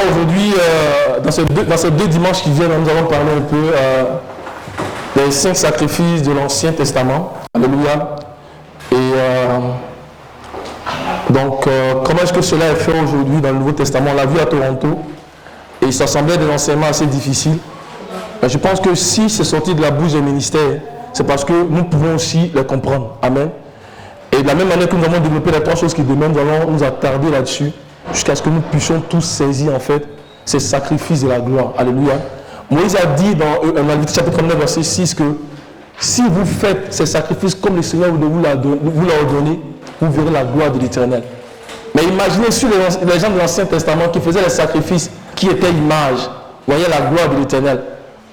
aujourd'hui, dans ces deux dimanches qui viennent, nous allons parler un peu des 5 sacrifices de l'Ancien Testament. Alléluia. Et comment est-ce que cela est fait aujourd'hui dans le Nouveau Testament? On l'a vu à Toronto. Et ça semblait des enseignements assez difficiles. Mais je pense que si c'est sorti de la bouche des ministères, c'est parce que nous pouvons aussi les comprendre. Amen. Et de la même manière que nous avons développé les 3 choses qui demandent, nous allons nous attarder là-dessus jusqu'à ce que nous puissions tous saisir en fait ces sacrifices de la gloire. Alléluia. Moïse a dit dans Lévitique chapitre 9 verset 6 que si vous faites ces sacrifices comme le Seigneur vous l'a ordonné, vous verrez la gloire de l'Éternel. Mais imaginez sur les gens de l'Ancien Testament qui faisaient les sacrifices qui étaient images, voyez la gloire de l'Éternel.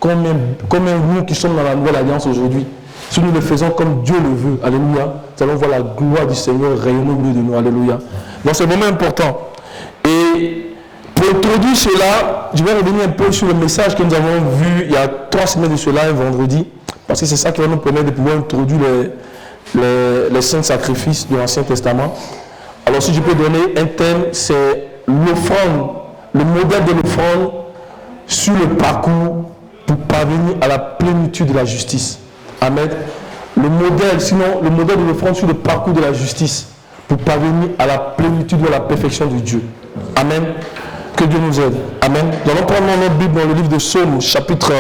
Comme nous qui sommes dans la nouvelle alliance aujourd'hui, si nous le faisons comme Dieu le veut, alléluia, nous allons voir la gloire du Seigneur rayonner au milieu de nous, alléluia. Donc c'est vraiment important. Et pour introduire cela, je vais revenir un peu sur le message que nous avons vu il y a 3 semaines de cela, un vendredi, parce que c'est ça qui va nous permettre de pouvoir introduire les 5 sacrifices de l'Ancien Testament. Alors si je peux donner un thème, c'est l'offrande, le modèle de l'offrande sur le parcours pour parvenir à la plénitude de la justice. Amen. Le modèle de l'offrande sur le parcours de la justice pour parvenir à la plénitude ou à la perfection de Dieu. Amen. Que Dieu nous aide. Amen. Nous allons prendre notre Bible dans le livre de Psaume, chapitre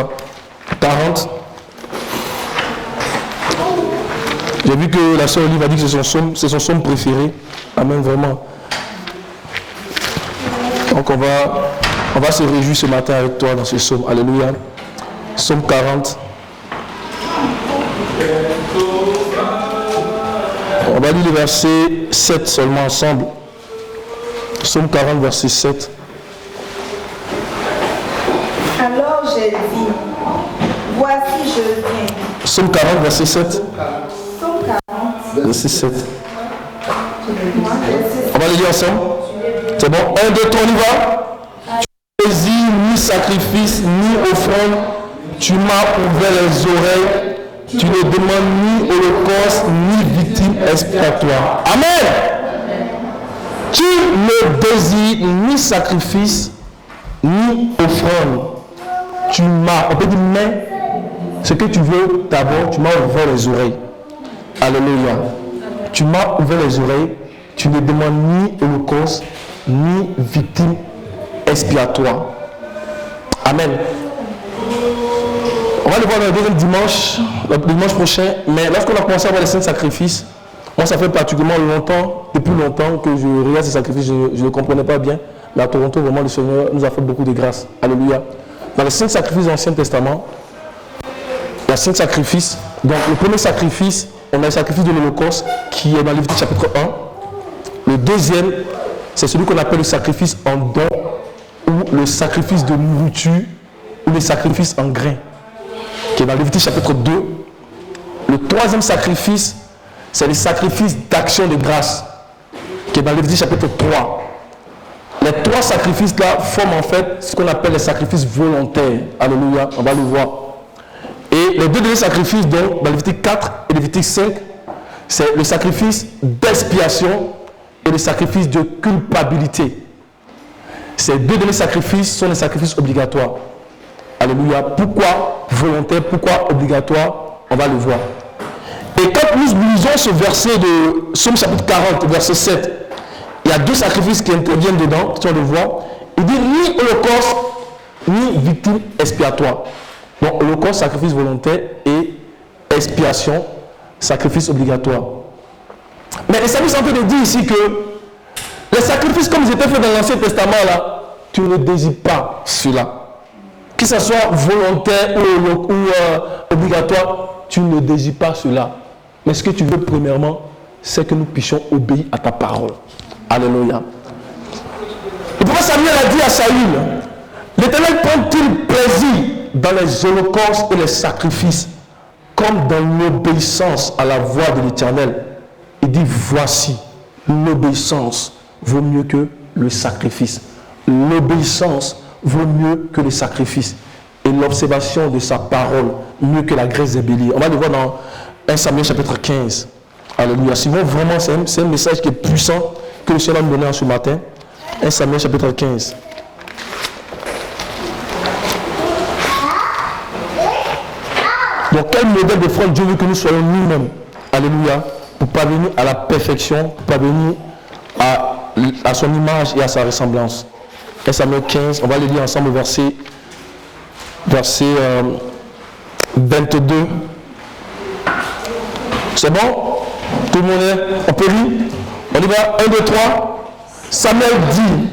40. J'ai vu que la sœur Olive a dit que c'est son psaume préféré. Amen, vraiment. Donc on va se réjouir ce matin avec toi dans ce psaume. Alléluia. Psaume 40. On va lire le verset 7 seulement ensemble. Psaume 40, verset 7. Alors j'ai dit, voici je viens. Psaume 40, verset 7. Psaume 40. Verset 7. On va le lire ensemble. C'est bon? 1, 2, 3, on y va. Tu n'hésites ni sacrifice, ni offrande. Tu m'as ouvert les oreilles. Tu ne demandes ni holocauste, ni victime expiatoire. Amen. Tu ne désires ni sacrifice, ni offrande. Tu m'as, on peut dire, mais ce que tu veux d'abord, tu m'as ouvert les oreilles. Alléluia. Tu m'as ouvert les oreilles. Tu ne demandes ni holocauste, ni victime expiatoire. Amen. On va le voir dans le deuxième dimanche, le dimanche prochain. Mais lorsqu'on a commencé à voir les 5 sacrifices, moi ça fait particulièrement longtemps, depuis longtemps que je regarde ces sacrifices, je ne comprenais pas bien. Mais à Toronto, vraiment, le Seigneur nous a fait beaucoup de grâce. Alléluia. Dans les 5 sacrifices de l'Ancien Testament, il y a 5 sacrifices. Donc le premier sacrifice, on a le sacrifice de l'Holocauste qui est dans Lévitique chapitre 1. Le deuxième, c'est celui qu'on appelle le sacrifice en don ou le sacrifice de nourriture ou le sacrifice en grain, qui est dans Lévitique chapitre 2. Le troisième sacrifice, c'est le sacrifice d'action de grâce, qui est dans Lévitique chapitre 3. Les 3 sacrifices-là forment en fait ce qu'on appelle les sacrifices volontaires. Alléluia, on va le voir. Et les 2 derniers sacrifices, donc, dans Lévitique 4 et Lévitique 5, c'est le sacrifice d'expiation et le sacrifice de culpabilité. Ces 2 derniers sacrifices sont les sacrifices obligatoires. Alléluia. Pourquoi volontaire, pourquoi obligatoire? On va le voir. Et quand nous lisons ce verset de Psaume chapitre 40, verset 7, il y a 2 sacrifices qui interviennent dedans, tu vas le voir. Il dit ni holocauste, ni victime expiatoire. Donc holocauste, sacrifice volontaire, et expiation, sacrifice obligatoire. Mais les sacrifices sont en train de dire ici que les sacrifices comme ils étaient faits dans l'Ancien Testament, là, tu ne désires pas cela. Que ce soit volontaire ou obligatoire, tu ne désires pas cela. Mais ce que tu veux premièrement, c'est que nous puissions obéir à ta parole. Alléluia. Et pourquoi Samuel a dit à Saül, l'Éternel prend-il plaisir dans les holocaustes et les sacrifices, comme dans l'obéissance à la voix de l'Éternel? Il dit, voici, l'obéissance vaut mieux que le sacrifice. L'obéissance vaut mieux que le sacrifice. Et l'observation de sa parole, mieux que la graisse des béliers. On va le voir dans 1 Samuel chapitre 15. Alléluia. Si vous vraiment, c'est un message qui est puissant que le Seigneur nous donne ce matin. 1 Samuel chapitre 15. Donc quel modèle de foi Dieu veut que nous soyons nous-mêmes? Alléluia. Pour parvenir à la perfection, pour parvenir à son image et à sa ressemblance. 1 Samuel 15, on va le lire ensemble, verset 22. C'est bon? Tout le monde est? On peut lire? On y va? 1, 2, 3. Samuel dit,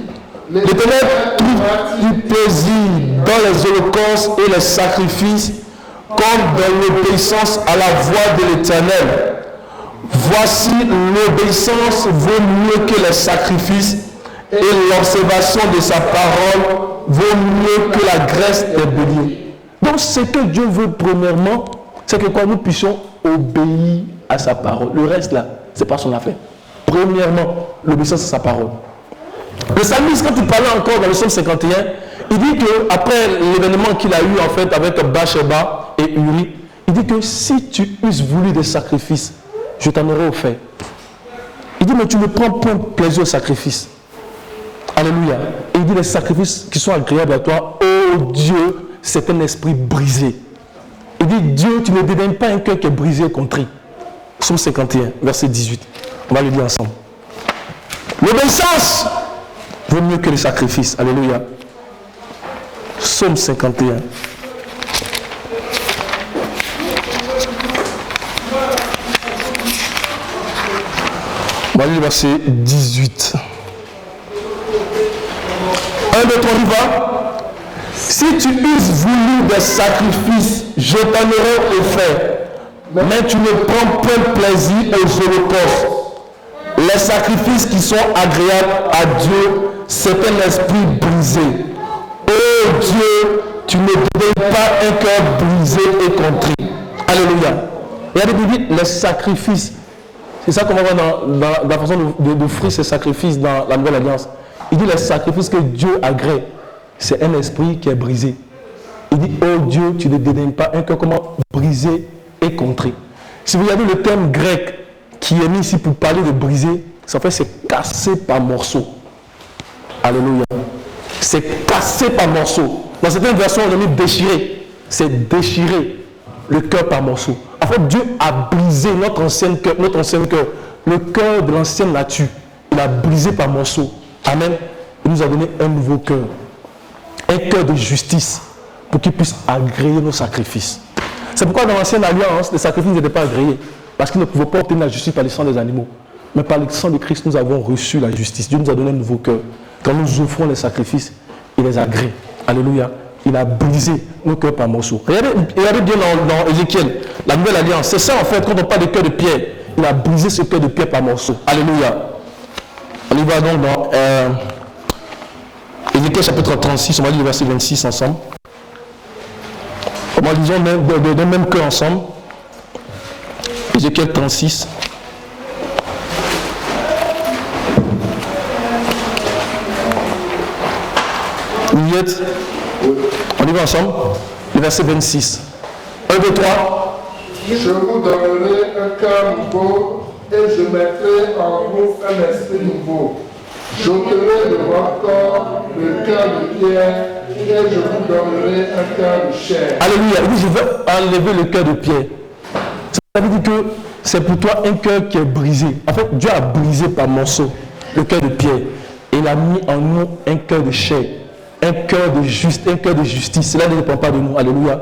l'Éternel trouve du plaisir dans les holocaustes et les sacrifices, comme dans l'obéissance à la voix de l'Éternel. Voici, l'obéissance vaut mieux que les sacrifices, et l'observation de sa parole vaut mieux que la graisse des béliers. Donc ce que Dieu veut premièrement, c'est que quand nous puissions obéir à sa parole. Le reste là, c'est pas son affaire. Premièrement, l'obéissance à sa parole. Le psalmiste, quand il parlait encore dans le psaume 51, il dit qu'après l'événement qu'il a eu en fait avec Bathsheba et Uri, il dit que si tu eusses voulu des sacrifices, je t'en aurais offert. Il dit, mais tu ne prends pas plaisir au sacrifice. Alléluia. Et il dit, les sacrifices qui sont agréables à toi, oh Dieu, c'est un esprit brisé. Il dit, Dieu, tu ne dédaignes pas un cœur qui est brisé et contrit. Psaume 51, verset 18. On va le lire ensemble. L'obéissance vaut mieux que les sacrifices. Alléluia. Psaume 51. On va lire le verset 18. 1, 2, 3, on y va. Si tu eusses voulu des sacrifices, je t'en aurais offert. Mais tu ne prends point plaisir aux holocaustes. Les sacrifices qui sont agréables à Dieu, c'est un esprit brisé. Oh Dieu, tu ne donnes pas un cœur brisé et contrit. Alléluia. Regardez, vous dites les sacrifices. C'est ça qu'on va voir dans la façon d'offrir ces sacrifices dans la Nouvelle Alliance. Il dit les sacrifices que Dieu agrée, c'est un esprit qui est brisé. Il dit, oh Dieu, tu ne dédaignes pas un cœur comment brisé et contrit. Si vous regardez le terme grec qui est mis ici pour parler de briser, ça fait c'est cassé par morceaux. Alléluia. C'est cassé par morceaux. Dans certaines versions, on a mis déchiré. C'est déchirer le cœur par morceaux. En fait, Dieu a brisé notre ancien cœur, le cœur de l'ancienne nature. Il a brisé par morceaux. Amen. Il nous a donné un nouveau cœur. Un cœur de justice pour qu'il puisse agréer nos sacrifices. C'est pourquoi dans l'ancienne alliance, les sacrifices n'étaient pas agréés. Parce qu'ils ne pouvaient pas obtenir la justice par le sang des animaux. Mais par le sang de Christ, nous avons reçu la justice. Dieu nous a donné un nouveau cœur. Quand nous offrons les sacrifices, il les agrée. Alléluia. Il a brisé nos cœurs par morceaux. Regardez bien dans Ézéchiel, la nouvelle alliance. C'est ça en fait, quand on parle de cœur de pierre. Il a brisé ce cœur de pierre par morceaux. Alléluia. On y va donc dans Ézéchiel chapitre 36, on va lire le verset 26 ensemble. On va lire d'un même cœur ensemble. Ézéchiel 36. Vous y êtes? On y va ensemble. Le verset 26. 1, 2, 3. Je vous donnerai un cœur nouveau et je mettrai en vous un esprit nouveau. J'ôterai de votre corps le cœur de pierre et je vous donnerai un cœur de chair. Alléluia. Il dit, je veux enlever le cœur de pierre. Ça veut dire que c'est pour toi un cœur qui est brisé. En fait, Dieu a brisé par morceaux le cœur de pierre. Et il a mis en nous un cœur de chair. Un cœur de juste, un cœur de justice. Cela ne dépend pas de nous. Alléluia.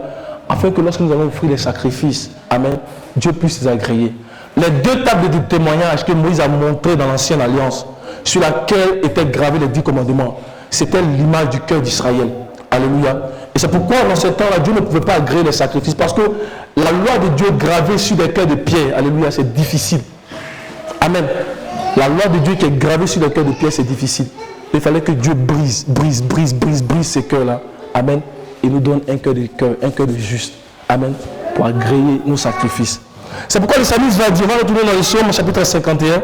Afin que lorsque nous allons offrir les sacrifices, amen, Dieu puisse les agréer. Les deux tables de témoignage que Moïse a montrées dans l'ancienne alliance, sur laquelle étaient gravés les 10 commandements, c'était l'image du cœur d'Israël. Alléluia. Et c'est pourquoi dans ce temps-là, Dieu ne pouvait pas agréer les sacrifices. Parce que la loi de Dieu gravée sur des cœurs de pierre, alléluia, c'est difficile. Amen. La loi de Dieu qui est gravée sur des cœurs de pierre, c'est difficile. Il fallait que Dieu brise ces cœurs-là. Amen. Et nous donne un cœur de juste. Amen. Pour agréer nos sacrifices. C'est pourquoi le psalmiste va dire, on va retourner dans le psaume chapitre 51.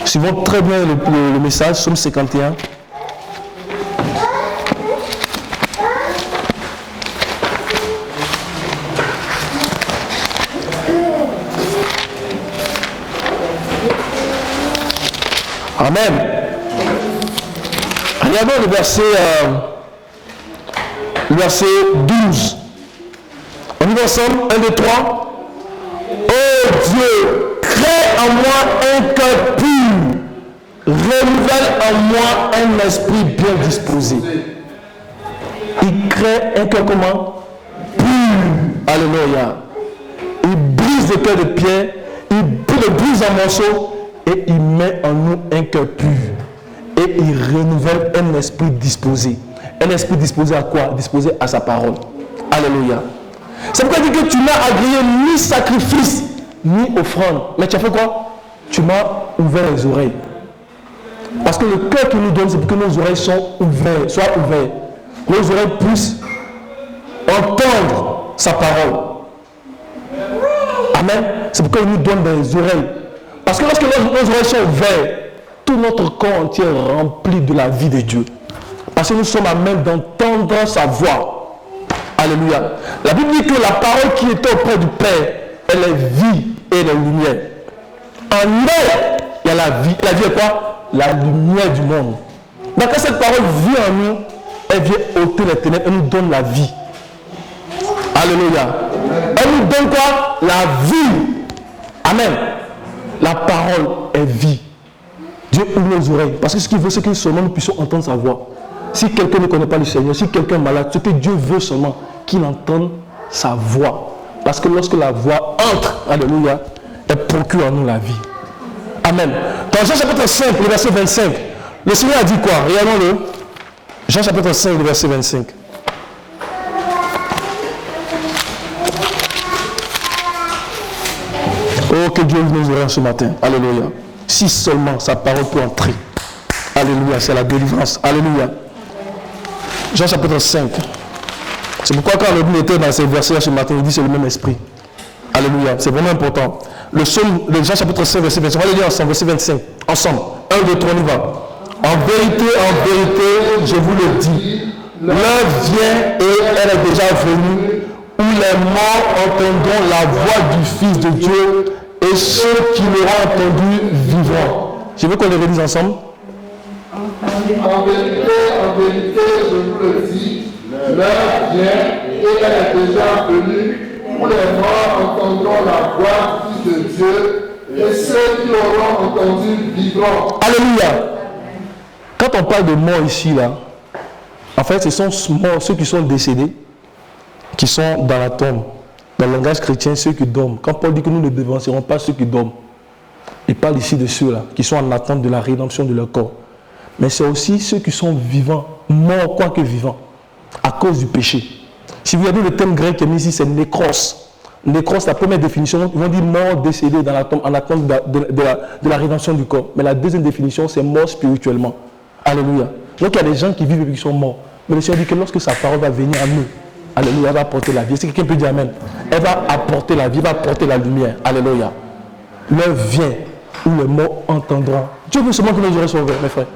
Suivons très bien le message, psaume 51. Amen. Regardons le verset 12. On dit ensemble, 1, 2, 3. Oh Dieu, crée en moi un cœur pur, renouvelle en moi un esprit bien disposé. Il crée un cœur comment? Pur. Alléluia. Il brise le cœur de pierre, il le brise en morceaux et il met en nous un cœur pur. Et il renouvelle un esprit disposé. Un esprit disposé à quoi? Disposé à sa parole. Alléluia. C'est pourquoi il dit que tu n'as agréé ni sacrifice, ni offrande. Mais tu as fait quoi? Tu m'as ouvert les oreilles. Parce que le cœur qu'il nous donne, c'est pour que nos oreilles soient ouvertes. Nos oreilles puissent entendre sa parole. Amen. C'est pourquoi il nous donne des oreilles. Parce que lorsque nos oreilles sont ouvertes, tout notre corps entier est rempli de la vie de Dieu. Parce que nous sommes à même d'entendre sa voix. Alléluia. La Bible dit que la parole qui était auprès du Père, elle est vie et la lumière. En elle, il y a la vie. La vie est quoi? La lumière du monde. Donc quand cette parole vit en nous, elle vient ôter les ténèbres et nous donne la vie. Alléluia. Elle nous donne quoi? La vie. Amen. La parole est vie. Dieu ouvre nos oreilles. Parce que ce qu'il veut, c'est que seulement nous puissions entendre sa voix. Si quelqu'un ne connaît pas le Seigneur, si quelqu'un est malade, ce que Dieu veut seulement, qu'il entende sa voix. Parce que lorsque la voix entre, alléluia, elle procure en nous la vie. Amen. Dans Jean chapitre 5, le verset 25, le Seigneur a dit quoi? Regardons-le. Jean chapitre 5, le verset 25. Oh, que Dieu nous ouvre ce matin. Alléluia. Si seulement sa parole peut entrer. Alléluia, c'est la délivrance. Alléluia. Jean chapitre 5. C'est pourquoi quand le était dans ces versets ce matin, il dit c'est le même esprit. Alléluia, c'est vraiment important. Le Jean chapitre 5, verset 25. On va le lire ensemble, verset 25. Ensemble. 1, 2, 3, on y va. En vérité, je vous le dis, l'heure vient et elle est déjà venue où les morts entendront la voix du Fils de Dieu et ceux qui l'auront entendu vivront. Je veux qu'on le redise ensemble. En vérité, je vous le dis, l'heure vient et elle est déjà venue où les morts entendront la voix du Fils de Dieu et ceux qui l'auront entendu vivront. Alléluia. Quand on parle de mort ici, là, en fait, ce sont morts, ceux qui sont décédés, qui sont dans la tombe. Dans le langage chrétien, ceux qui dorment. Quand Paul dit que nous ne dévancerons pas ceux qui dorment, il parle ici de ceux-là, qui sont en attente de la rédemption de leur corps. Mais c'est aussi ceux qui sont vivants, morts quoique vivants, à cause du péché. Si vous regardez le thème grec qui est mis ici, c'est nékros. Nékros, la première définition, ils vont dire mort décédé dans la tombe en attente de la rédemption du corps. Mais la deuxième définition, c'est mort spirituellement. Alléluia. Donc il y a des gens qui vivent et qui sont morts. Mais le Seigneur dit que lorsque sa parole va venir à nous, alléluia, elle va apporter la vie. Est-ce que quelqu'un peut dire amen? Elle va apporter la vie, elle va apporter la lumière. Alléluia. L'heure vient où les morts entendront. Dieu veut seulement que nos oreilles soient ouvertes, mes frères.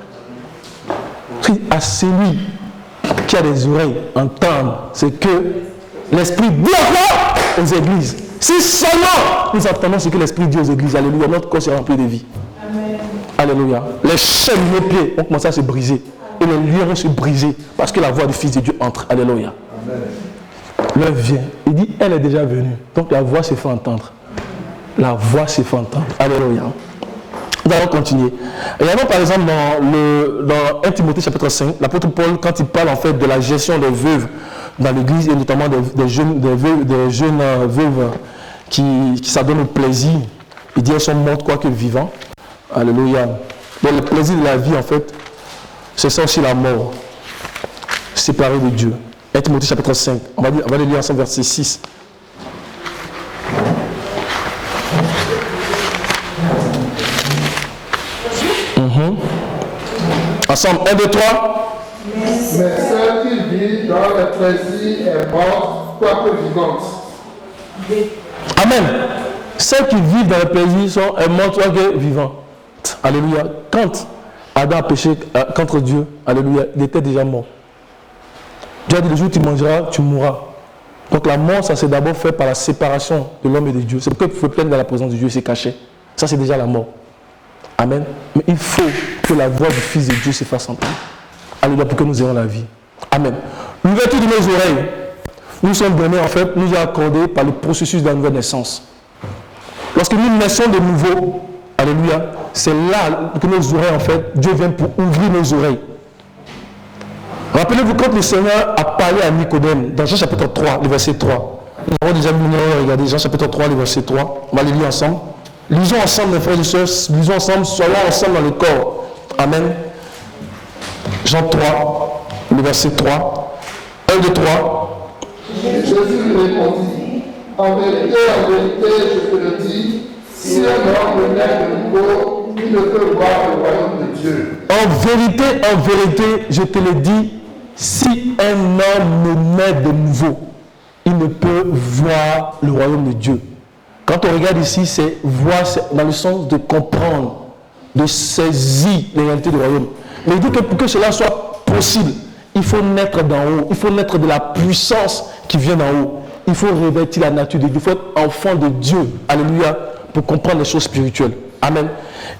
À celui qui a des oreilles entendre, c'est que l'Esprit dit encore aux églises. Si seulement nous entendons ce que l'Esprit dit aux églises, alléluia, notre corps sera rempli de vie. Amen. Alléluia. Les chaînes de nos pieds vont commencer à se briser. Et les liens vont se briser parce que la voix du Fils de Dieu entre. Alléluia. L'heure vient. Il dit, elle est déjà venue. Donc la voix s'est fait entendre. La voix s'est fait entendre. Alléluia. Nous allons continuer. Regardons par exemple dans 1 Timothée chapitre 5, l'apôtre Paul, quand il parle en fait de la gestion des veuves dans l'église et notamment des jeunes veuves qui s'adonnent au plaisir, il dit elles sont mortes quoique vivantes. Alléluia. Donc le plaisir de la vie en fait, c'est ça aussi la mort. Séparé de Dieu. 1 Timothée chapitre 5, on va le lire ensemble verset 6. Ensemble, 1, 2, 3. Mais celle qui vit dans le plaisir est morte, quoique vivante. Amen. Celles qui vivent dans le plaisir sont mortes, quoique vivantes. Alléluia. Quand Adam a péché contre Dieu, alléluia, il était déjà mort. Dieu a dit, le jour où tu mangeras, tu mourras. Donc la mort, ça c'est d'abord fait par la séparation de l'homme et de Dieu. C'est pourquoi il faut plaindre dans la présence de Dieu et se cacher. Ça c'est déjà la mort. Amen. Mais il faut que la voix du Fils de Dieu se fasse entendre. Alléluia, pour que nous ayons la vie. Amen. L'ouverture de nos oreilles nous sommes donnés, en fait, nous est accordé par le processus de la nouvelle naissance. Lorsque nous naissons de nouveau, alléluia, c'est là que nos oreilles, en fait, Dieu vient pour ouvrir nos oreilles. Rappelez-vous quand le Seigneur a parlé à Nicodème, dans Jean chapitre 3, le verset 3. Nous avons déjà regardé Jean chapitre 3, le verset 3. On va les lire ensemble. Lisons ensemble, mes frères et sœurs, lisons ensemble, soyons ensemble dans le corps. Amen. Jean 3, le verset 3. 1, 2, 3. Jésus lui répondit, en vérité, je te le dis, si un homme naît de nouveau, il ne peut voir le royaume de Dieu. En vérité, je te le dis, si un homme naît de nouveau, il ne peut voir le royaume de Dieu. Quand on regarde ici, c'est voir dans le sens de comprendre, de saisir les réalités du royaume. Mais il dit que pour que cela soit possible, il faut naître d'en haut, il faut naître de la puissance qui vient d'en haut. Il faut revêtir la nature de Dieu, il faut être enfant de Dieu, alléluia, pour comprendre les choses spirituelles. Amen.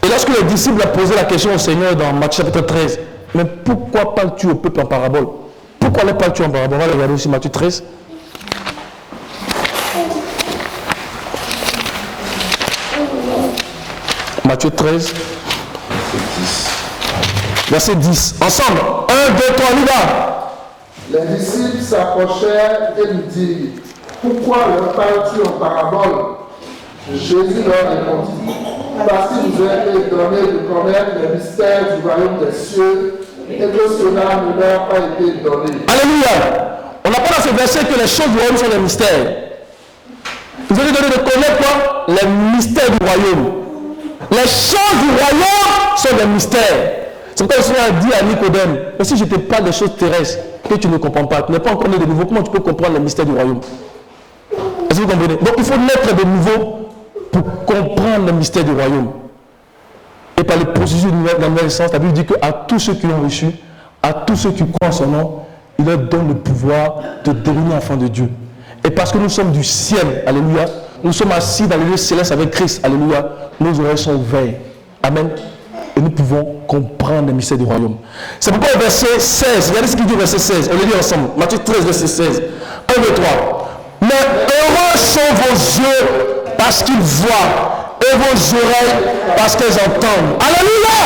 Et lorsque les disciples ont posé la question au Seigneur dans Matthieu chapitre 13, mais pourquoi parles-tu au peuple en parabole? Pourquoi les parles-tu en parabole? On va regarder aussi Matthieu 13. Matthieu 13, verset 10. Ensemble, 1, 2, 3, on y va. Les disciples s'approchèrent et lui dirent, pourquoi leur parles-tu en parabole? Jésus leur répondit, parce qu'il vous a été donné de connaître les mystères du royaume des cieux et que cela ne leur a pas été donné. Alléluia. On apprend dans ce verset que les choses du royaume sont des mystères. Vous avez donné de connaître quoi? Les mystères du royaume. Les choses du royaume sont des mystères. C'est pourquoi le Seigneur a dit à Nicodème, mais si je te parle des choses terrestres que tu ne comprends pas, tu n'es pas encore né de nouveau, comment tu peux comprendre les mystères du royaume? Est-ce que vous comprenez? Donc il faut naître de nouveau pour comprendre les mystères du royaume. Et par le processus de la nouvelle naissance, la Bible dit qu'à tous ceux qui l'ont reçu, à tous ceux qui croient en son nom, il leur donne le pouvoir de devenir enfants de Dieu. Et parce que nous sommes du ciel, alléluia, nous sommes assis dans les lieux célestes avec Christ, alléluia, nos oreilles sont ouvertes. Amen. Et nous pouvons comprendre les mystères du royaume. C'est pourquoi au verset 16, regardez ce qu'il dit au verset 16, on le lit ensemble, Matthieu 13, verset 16, 1, 2, 3. Mais heureux sont vos yeux parce qu'ils voient, et vos oreilles parce qu'elles entendent. Alléluia!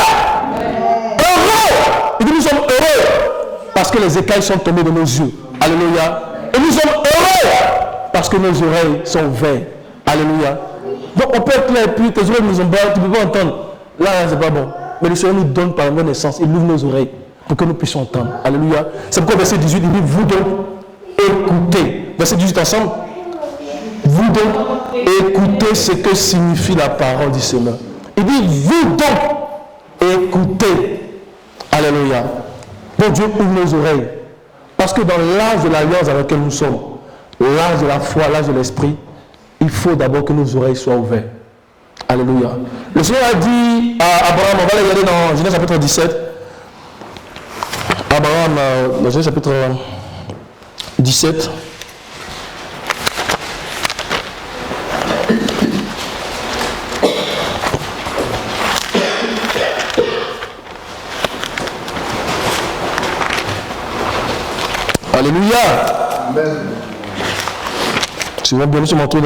Heureux! Il dit nous sommes heureux parce que les écailles sont tombées de nos yeux. Alléluia! Et nous sommes heureux parce que nos oreilles sont ouvertes. Alléluia! Donc on peut être là et puis tes oreilles nous ont bas, tu ne peux pas entendre. Là, c'est pas bon. Mais le Seigneur nous donne par la même naissance, il ouvre nos oreilles pour que nous puissions entendre. Alléluia! C'est pourquoi verset 18, il dit vous donc écoutez. Verset 18 ensemble. Vous donc écoutez ce que signifie la parole du Seigneur. Il dit vous donc écoutez. Alléluia. Bon Dieu ouvre nos oreilles. Parce que dans l'âge de l'alliance dans lequel nous sommes, l'âge de la foi, l'âge de l'esprit, il faut d'abord que nos oreilles soient ouvertes. Alléluia. Le Seigneur a dit à Abraham, on va regarder dans Genèse chapitre 17. Abraham, dans Genèse chapitre 17. Alléluia. Amen. Tu vois bien, nous sommes en train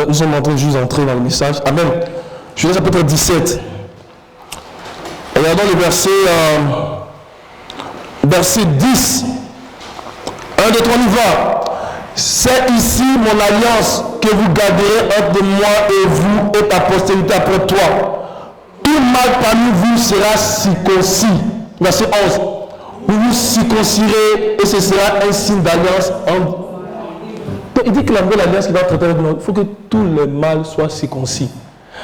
de juste entrer dans le message. Amen. Genèse chapitre 17. Regardons le verset 10. 1, 2, 3, on y va. C'est ici mon alliance que vous garderez entre moi et vous et ta postérité après toi. Tout mal parmi vous sera circoncis. Verset 11. Vous vous circoncirez et ce sera un signe d'alliance entre. Il dit que la nouvelle alliance qui va traiter avec nous, il faut que tout le mal soit circoncis.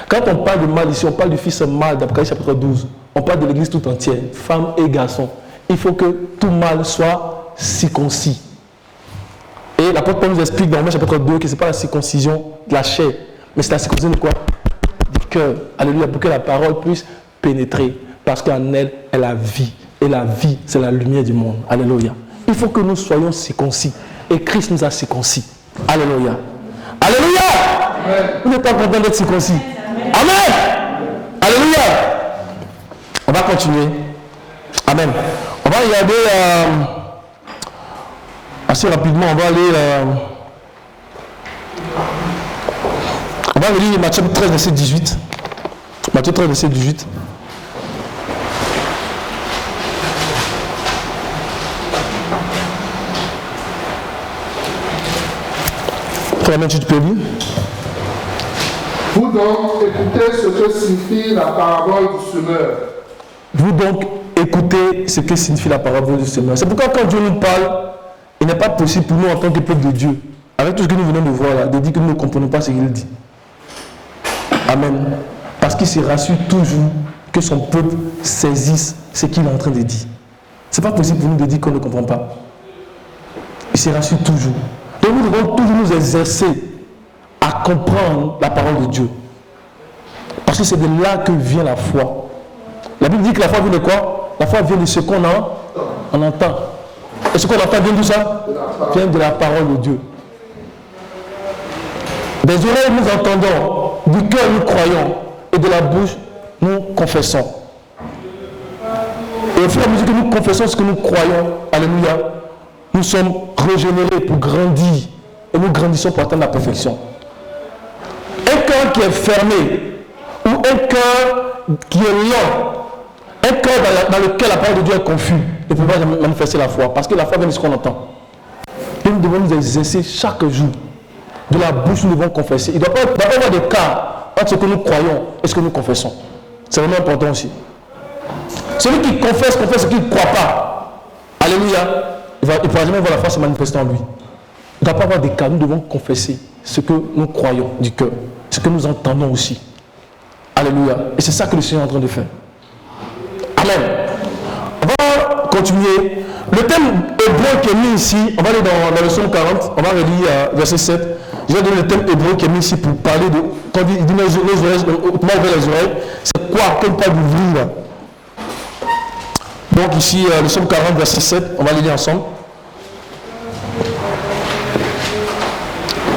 Quand on parle de mal ici, on parle du fils mâle d'Apocalypse chapitre 12. On parle de l'église tout entière, femmes et garçons. Il faut que tout mal soit circoncis. Et l'apôtre Paul nous explique dans Romains chapitre 2 que ce n'est pas la circoncision de la chair, mais c'est la circoncision de quoi? Du cœur. Alléluia, pour que la parole puisse pénétrer. Parce qu'en elle est la vie. Et la vie, c'est la lumière du monde. Alléluia. Il faut que nous soyons circoncis. Et Christ nous a circoncis. Alléluia. Alléluia. Amen. Vous n'êtes pas content d'être circoncis. Amen. Alléluia. On va continuer. Amen. On va regarder assez rapidement. On va aller On va relire Matthieu 13, verset 18. Matthieu 13, verset 18. Comment tu peux lire? Vous donc écoutez ce que signifie la parabole du semeur. Vous donc écoutez ce que signifie la parabole du semeur. C'est pourquoi quand Dieu nous parle, il n'est pas possible pour nous en tant que peuple de Dieu, avec tout ce que nous venons de voir là, de dire que nous ne comprenons pas ce qu'il dit. Amen. Parce qu'il se rassure toujours que son peuple saisisse ce qu'il est en train de dire. Ce n'est pas possible pour nous de dire qu'on ne comprend pas. Il se rassure toujours. Donc nous devons toujours nous exercer à comprendre la parole de Dieu. Parce que c'est de là que vient la foi. La Bible dit que la foi vient de quoi? La foi vient de ce qu'on entend. Et ce qu'on entend vient d'où ça? Vient de la parole de Dieu. Des oreilles nous entendons, du cœur nous croyons, et de la bouche nous confessons. Et au fur et à mesure que nous confessons ce que nous croyons, alléluia, nous sommes régénérés pour grandir. Et nous grandissons pour atteindre la perfection. Un cœur qui est fermé, ou un cœur qui est lent, un cœur dans lequel la parole de Dieu est confus, ne peut pas manifester la foi. Parce que la foi vient de ce qu'on entend. Et nous devons nous exercer chaque jour. De la bouche, nous devons confesser. Il ne doit pas y avoir d'écart entre ce que nous croyons et ce que nous confessons. C'est vraiment important aussi. Celui qui confesse ce qu'il ne croit pas. Alléluia. Il ne pourra jamais voir la foi se manifester en lui. Il ne doit pas y avoir d'écart. Nous devons confesser ce que nous croyons du cœur. Ce que nous entendons aussi. Alléluia. Et c'est ça que le Seigneur est en train de faire. Amen. On va continuer. Le thème hébreu qui est mis ici, on va aller dans le psaume 40, on va relire verset 7. Je vais donner le thème hébreu qui est mis ici pour parler de. Quand il dit les oreilles, comment ouvrir les oreilles, c'est quoi qu'on parle d'ouvrir. Donc ici, le psaume 40, verset 7, on va le lire ensemble.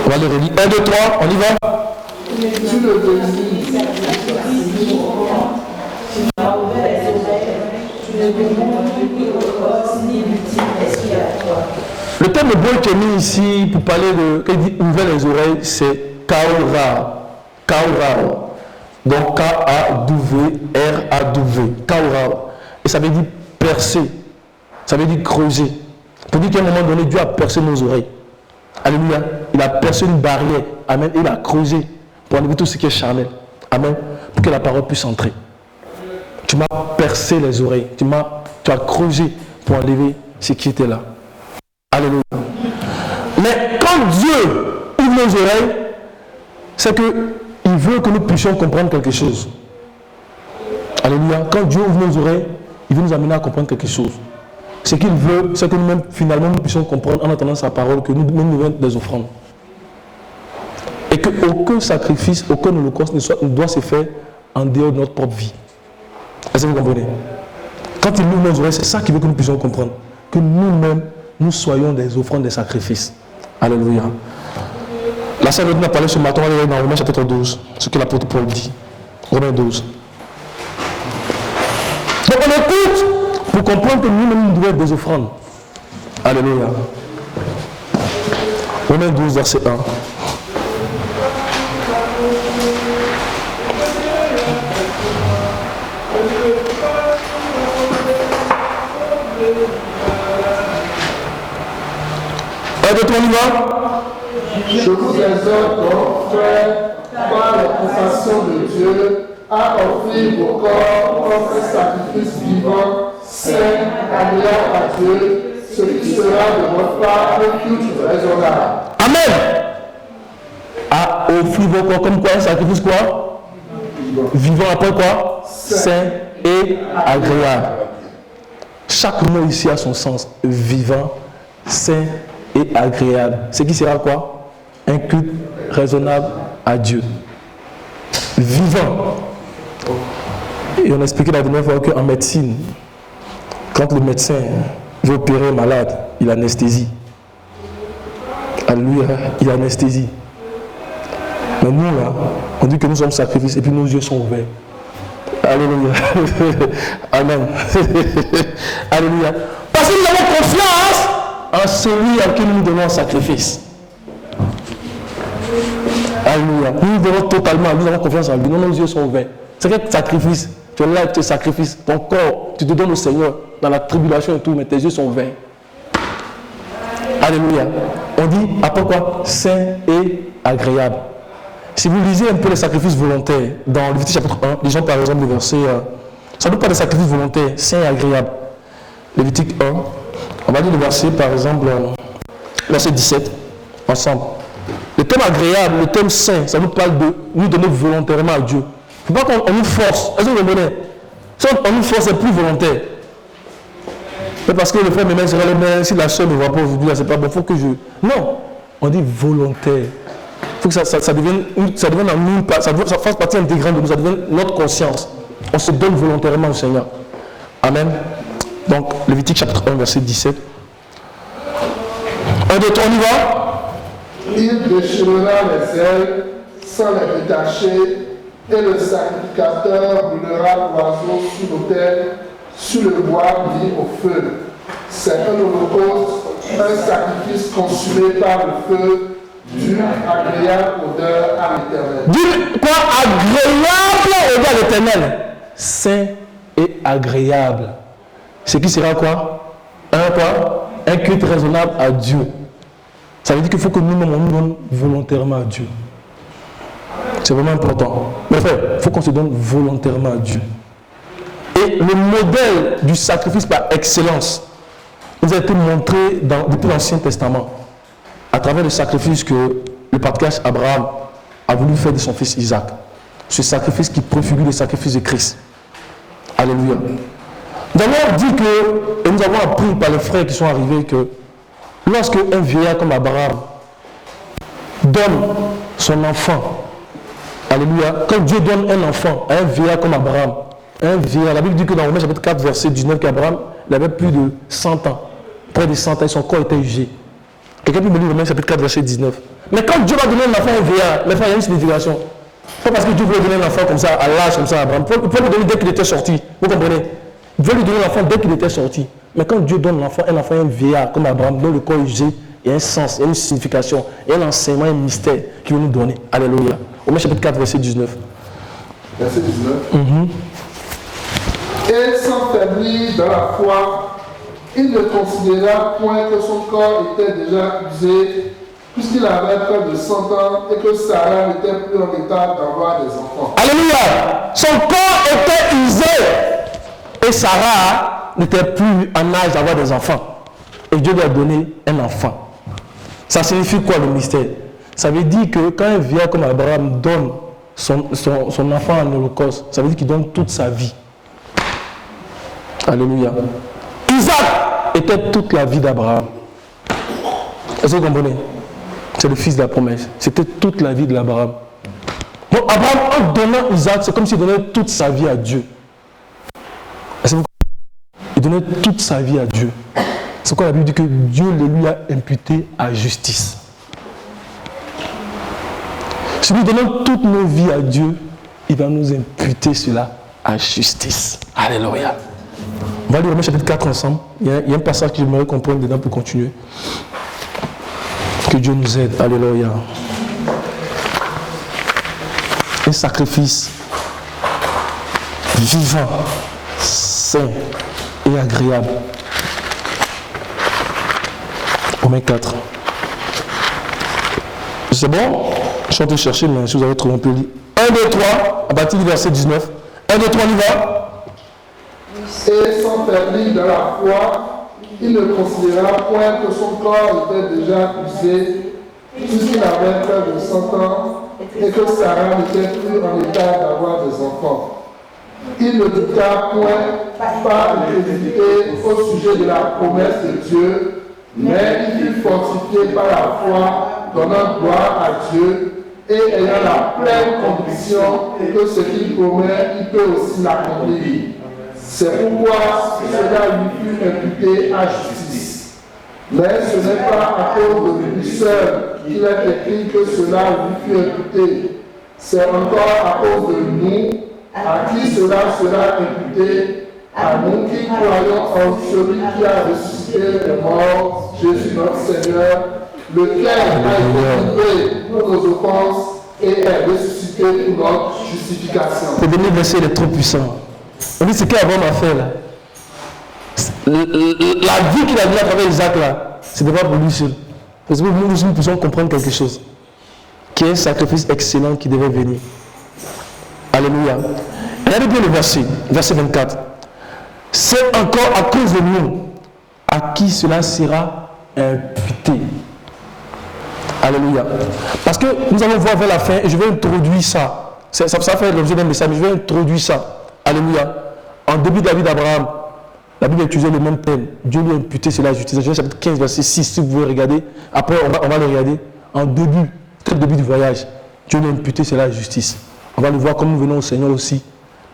On va le relire. 1, 2, 3, on y va. Tu le désires. Le thème hébreu qui est mis ici pour parler de. Quand il dit ouvrir les oreilles, c'est Kaora. Kaora. Donc K-A-W-R-A-W. Kaora. Et ça veut dire percer. Ça veut dire creuser. Pour dire qu'à un moment donné, Dieu a percé nos oreilles. Alléluia. Il a percé une barrière. Amen. Et il a creusé pour enlever tout ce qui est charnel. Amen. Pour que la parole puisse entrer. Tu m'as percé les oreilles. Tu as creusé pour enlever ce qui était là. Alléluia. Mais quand Dieu ouvre nos oreilles, c'est qu'il veut que nous puissions comprendre quelque chose. Alléluia. Quand Dieu ouvre nos oreilles, il veut nous amener à comprendre quelque chose. Ce qu'il veut, c'est que nous-mêmes, finalement, nous puissions comprendre en entendant sa parole que nous devons des offrandes. Et qu'aucun sacrifice, aucun holocauste ne doit se faire en dehors de notre propre vie. Est-ce que vous comprenez? Quand il ouvre nos oreilles, c'est ça qu'il veut que nous puissions comprendre. Que nous-mêmes, nous soyons des offrandes, des sacrifices. Alléluia. La Sœur nous a parlé ce matin, on va aller dans Romains chapitre 12, ce que l'apôtre Paul dit. Romains 12. Donc on écoute pour comprendre que nous-mêmes nous devons être des offrandes. Alléluia. Romains 12, verset 1. Je vous exhorte donc, frères, par la compassion de Dieu, à offrir vos corps comme un sacrifice vivant, saint, agréable à Dieu, ce qui sera de votre part un culte raisonnable. Amen. À offrir vos corps comme quoi? Un sacrifice quoi? Vivant après quoi? Saint et agréable. Chaque mot ici a son sens. Vivant, saint et agréable. Ce qui sera quoi? Un culte raisonnable à Dieu. Vivant. Et on a expliqué la dernière fois qu'en médecine, quand le médecin veut opérer un malade, il anesthésie. Alléluia, il anesthésie. Mais nous là, on dit que nous sommes sacrifices et puis nos yeux sont ouverts. Alléluia. Amen. Alléluia. Parce que nous avons confiance en celui à qui nous donnons un sacrifice. Alléluia. Nous devons totalement, nous avons confiance en lui. Nos yeux sont ouverts. C'est quel sacrifice? Tu es là, tu sacrifices ton corps, tu te donnes au Seigneur dans la tribulation et tout, mais tes yeux sont ouverts. Alléluia. On dit après quoi? Saint et agréable. Si vous lisez un peu les sacrifices volontaires dans Lévitique chapitre 1, lisons par exemple le verset, ça ne veut pas des sacrifices volontaires, saint et agréable. Lévitique 1, on va lire le verset par exemple, verset 17, ensemble. Le thème agréable, le thème saint, ça nous parle de nous donner volontairement à Dieu. Il ne faut pas qu'on nous force. Est-ce que vous comprenez? Si on nous force, c'est plus volontaire. Mais parce que le frère me met sur les mains, si la soeur ne voit pas aujourd'hui, c'est pas bon, il faut que je. Non, on dit volontaire. Il faut que ça devienne en nous, ça fasse partie intégrante de nous, ça devienne notre conscience. On se donne volontairement au Seigneur. Amen. Donc, Lévitique chapitre 1, verset 17. 1, 2, 3, on y va. Il déchirera les ailes sans les détacher, et le sacrificateur brûlera l'oiseau sur l'autel, sur le bois mis au feu. C'est un holocauste, un sacrifice consumé par le feu, d'une agréable odeur à l'Éternel. D'une quoi? Agréable odeur à l'Éternel. Saint et agréable. Ce qui sera quoi? Un culte raisonnable à Dieu. Ça veut dire qu'il faut que nous-mêmes on nous donne volontairement à Dieu. C'est vraiment important. Mais frère, il faut qu'on se donne volontairement à Dieu. Et le modèle du sacrifice par excellence nous a été montré depuis l'Ancien Testament, à travers le sacrifice que le patriarche Abraham a voulu faire de son fils Isaac. Ce sacrifice qui préfigure le sacrifice de Christ. Alléluia. Nous avons dit que, et nous avons appris par les frères qui sont arrivés que lorsque un vieillard comme Abraham donne son enfant, alléluia, quand Dieu donne un enfant à un vieillard comme Abraham, un vieillard, la Bible dit que dans Romains chapitre 4, verset 19, qu'Abraham avait plus de 100 ans, près de 100 ans, son corps était usé. Quelqu'un peut me lire Romains chapitre 4, verset 19. Mais quand Dieu va donner un enfant à un vieillard, il y a une signification. Pas parce que Dieu veut donner un enfant comme ça, à l'âge comme ça à Abraham. Il peut lui donner dès qu'il était sorti. Vous comprenez? Il veut lui donner l'enfant dès qu'il était sorti. Mais quand Dieu donne l'enfant, un enfant à un vieillard comme Abraham, dont le corps est usé, il y a un sens, il y a une signification, il y a un enseignement, un mystère qu'il veut nous donner. Alléluia. Romains chapitre 4, verset 19. Verset 19. Et sans faiblir dans la foi, il ne considéra point que son corps était déjà usé, puisqu'il avait près de 100 ans et que Sarah n'était plus en état d'avoir des enfants. Alléluia. Son corps était usé et Sarah n'était plus en âge d'avoir des enfants. Et Dieu lui a donné un enfant. Ça signifie quoi le mystère? Ça veut dire que quand un vieillard comme Abraham donne son enfant en holocauste, ça veut dire qu'il donne toute sa vie. Alléluia. Isaac était toute la vie d'Abraham. Est-ce que vous comprenez? C'est le fils de la promesse. C'était toute la vie de l'Abraham. Donc Abraham, en donnant Isaac, c'est comme s'il donnait toute sa vie à Dieu. Est-ce que vous comprenez? Il donnait toute sa vie à Dieu. C'est quoi la Bible dit que Dieu le lui a imputé à justice. Si nous donnons toutes nos vies à Dieu, il va nous imputer cela à justice. Alléluia. On va lire Romains chapitre 4 ensemble. Il y a un passage que j'aimerais comprendre dedans pour continuer. Que Dieu nous aide. Alléluia. Un sacrifice vivant, sain et agréable. Romains 4. C'est bon? Je suis en train de chercher, mais si vous avez trouvé un peu lire. 1, 2, 3, à partir du verset 19. 1, 2, 3, on y va. Et sans faiblir dans la foi, il ne considéra point que son corps était déjà usé, puisqu'il avait près de 100 ans, et que Sarah n'était plus en état d'avoir des enfants. Il ne douta point par l'incrédulité au sujet de la promesse de Dieu, mais il fut fortifié par la foi, donnant gloire à Dieu, et ayant la pleine conviction que ce qu'il promet, il peut aussi l'accomplir. C'est pourquoi cela lui fut imputé à justice. Mais ce n'est pas à cause de lui seul qu'il est écrit que cela lui fut imputé. C'est encore à cause de nous, à qui cela sera imputé, à nous qui croyons en celui qui a ressuscité les morts, Jésus notre Seigneur, lequel a été livré pour nos offenses et est ressuscité pour notre justification. Le dernier verset il est trop puissant. On dit ce qu'Abraham a fait là. La vie qu'il a vue à travers Isaac là, ce n'est pas pour lui seul. Parce que nous puissions comprendre quelque chose. Qui est un sacrifice excellent qui devait venir. Alléluia. Regardez bien le verset 24. C'est encore à cause de nous à qui cela sera imputé. Alléluia. Parce que nous allons voir vers la fin et je vais introduire ça. Ça fait l'objet d'un message, mais je vais introduire ça. Alléluia. En début de la vie d'Abraham, la Bible utilisait le même thème. Dieu lui a imputé cela justice. Genèse chapitre 15, verset 6, si vous voulez regarder. Après, on va le regarder. En début, très début du voyage, Dieu lui a imputé cela justice. On va le voir comme nous venons au Seigneur aussi.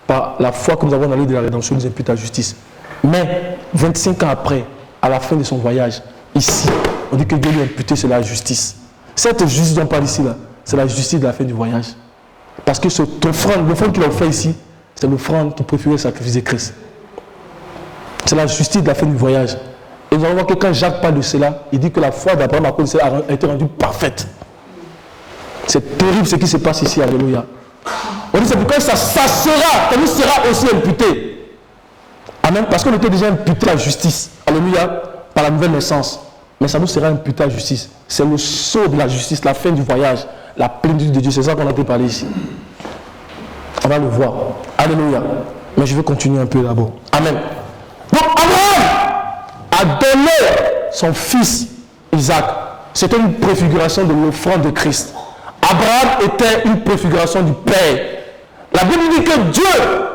Par la foi que nous avons dans l'île de la rédemption, nous impute la justice. Mais 25 ans après, à la fin de son voyage, ici, on dit que Dieu lui a imputé cela justice. Cette justice dont on parle ici, là, c'est la justice de la fin du voyage. Parce que l'offrande qu'il a offert ici, c'est l'offrande qui préférait le sacrifice de Christ. C'est la justice de la fin du voyage. Et nous allons voir que quand Jacques parle de cela, il dit que la foi d'Abraham à cause de cela a été rendue parfaite. C'est terrible ce qui se passe ici, alléluia. On dit c'est pourquoi ça nous sera aussi imputé. Amen. Parce qu'on était déjà imputé à la justice, alléluia, par la nouvelle naissance. Mais ça nous sera imputé à la justice. C'est le sceau de la justice, la fin du voyage, la plénitude de Dieu. C'est ça qu'on a été parlé ici. On va le voir. Alléluia. Mais je vais continuer un peu d'abord. Amen. Donc Abraham a donné son fils Isaac. C'était une préfiguration de l'offrande de Christ. Abraham était une préfiguration du Père. La Bible dit que Dieu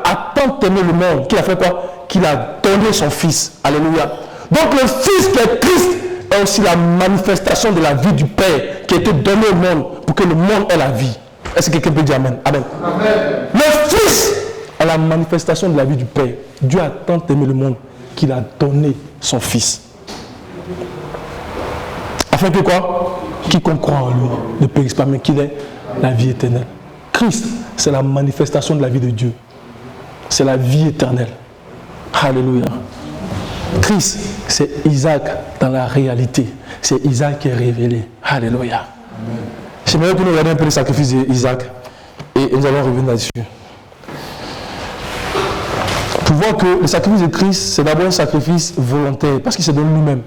a tant aimé le monde qu'il a fait quoi? Qu'il a donné son fils. Alléluia. Donc le fils qui est Christ est aussi la manifestation de la vie du Père qui a été donnée au monde pour que le monde ait la vie. Est-ce que quelqu'un peut dire Amen? Amen. Amen. Le fils est la manifestation de la vie du Père. Dieu a tant aimé le monde qu'il a donné son fils. Afin que quoi? Quiconque croit en lui ne périsse pas, mais qu'il ait la vie éternelle. Christ, c'est la manifestation de la vie de Dieu. C'est la vie éternelle. Alléluia. Christ, c'est Isaac dans la réalité. C'est Isaac qui est révélé. Alléluia. J'aimerais que nous regardions un peu le sacrifice d'Isaac et nous allons revenir là-dessus. Pour voir que le sacrifice de Christ, c'est d'abord un sacrifice volontaire parce qu'il se donne lui-même.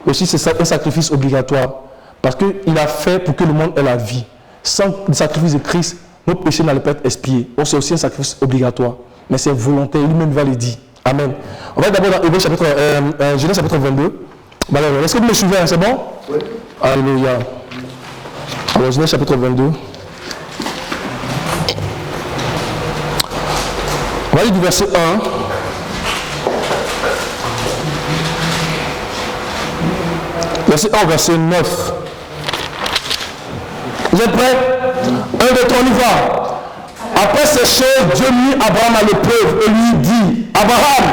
Aussi, c'est un sacrifice obligatoire parce qu'il a fait pour que le monde ait la vie. Sans le sacrifice de Christ, nos péchés n'allaient pas être expiés. Donc, c'est aussi un sacrifice obligatoire, mais c'est volontaire. Lui-même va le dire. Amen. On va d'abord dans Genèse chapitre 22. Est-ce que vous me suivez? C'est bon? Oui. Alléluia. Alors, Genèse chapitre 22. On va aller du verset 1. Verset 1 au verset 9. Vous êtes prêts? 1, 2, 3, on y va. Après ces choses, Dieu mit Abraham à l'épreuve et lui dit, Abraham,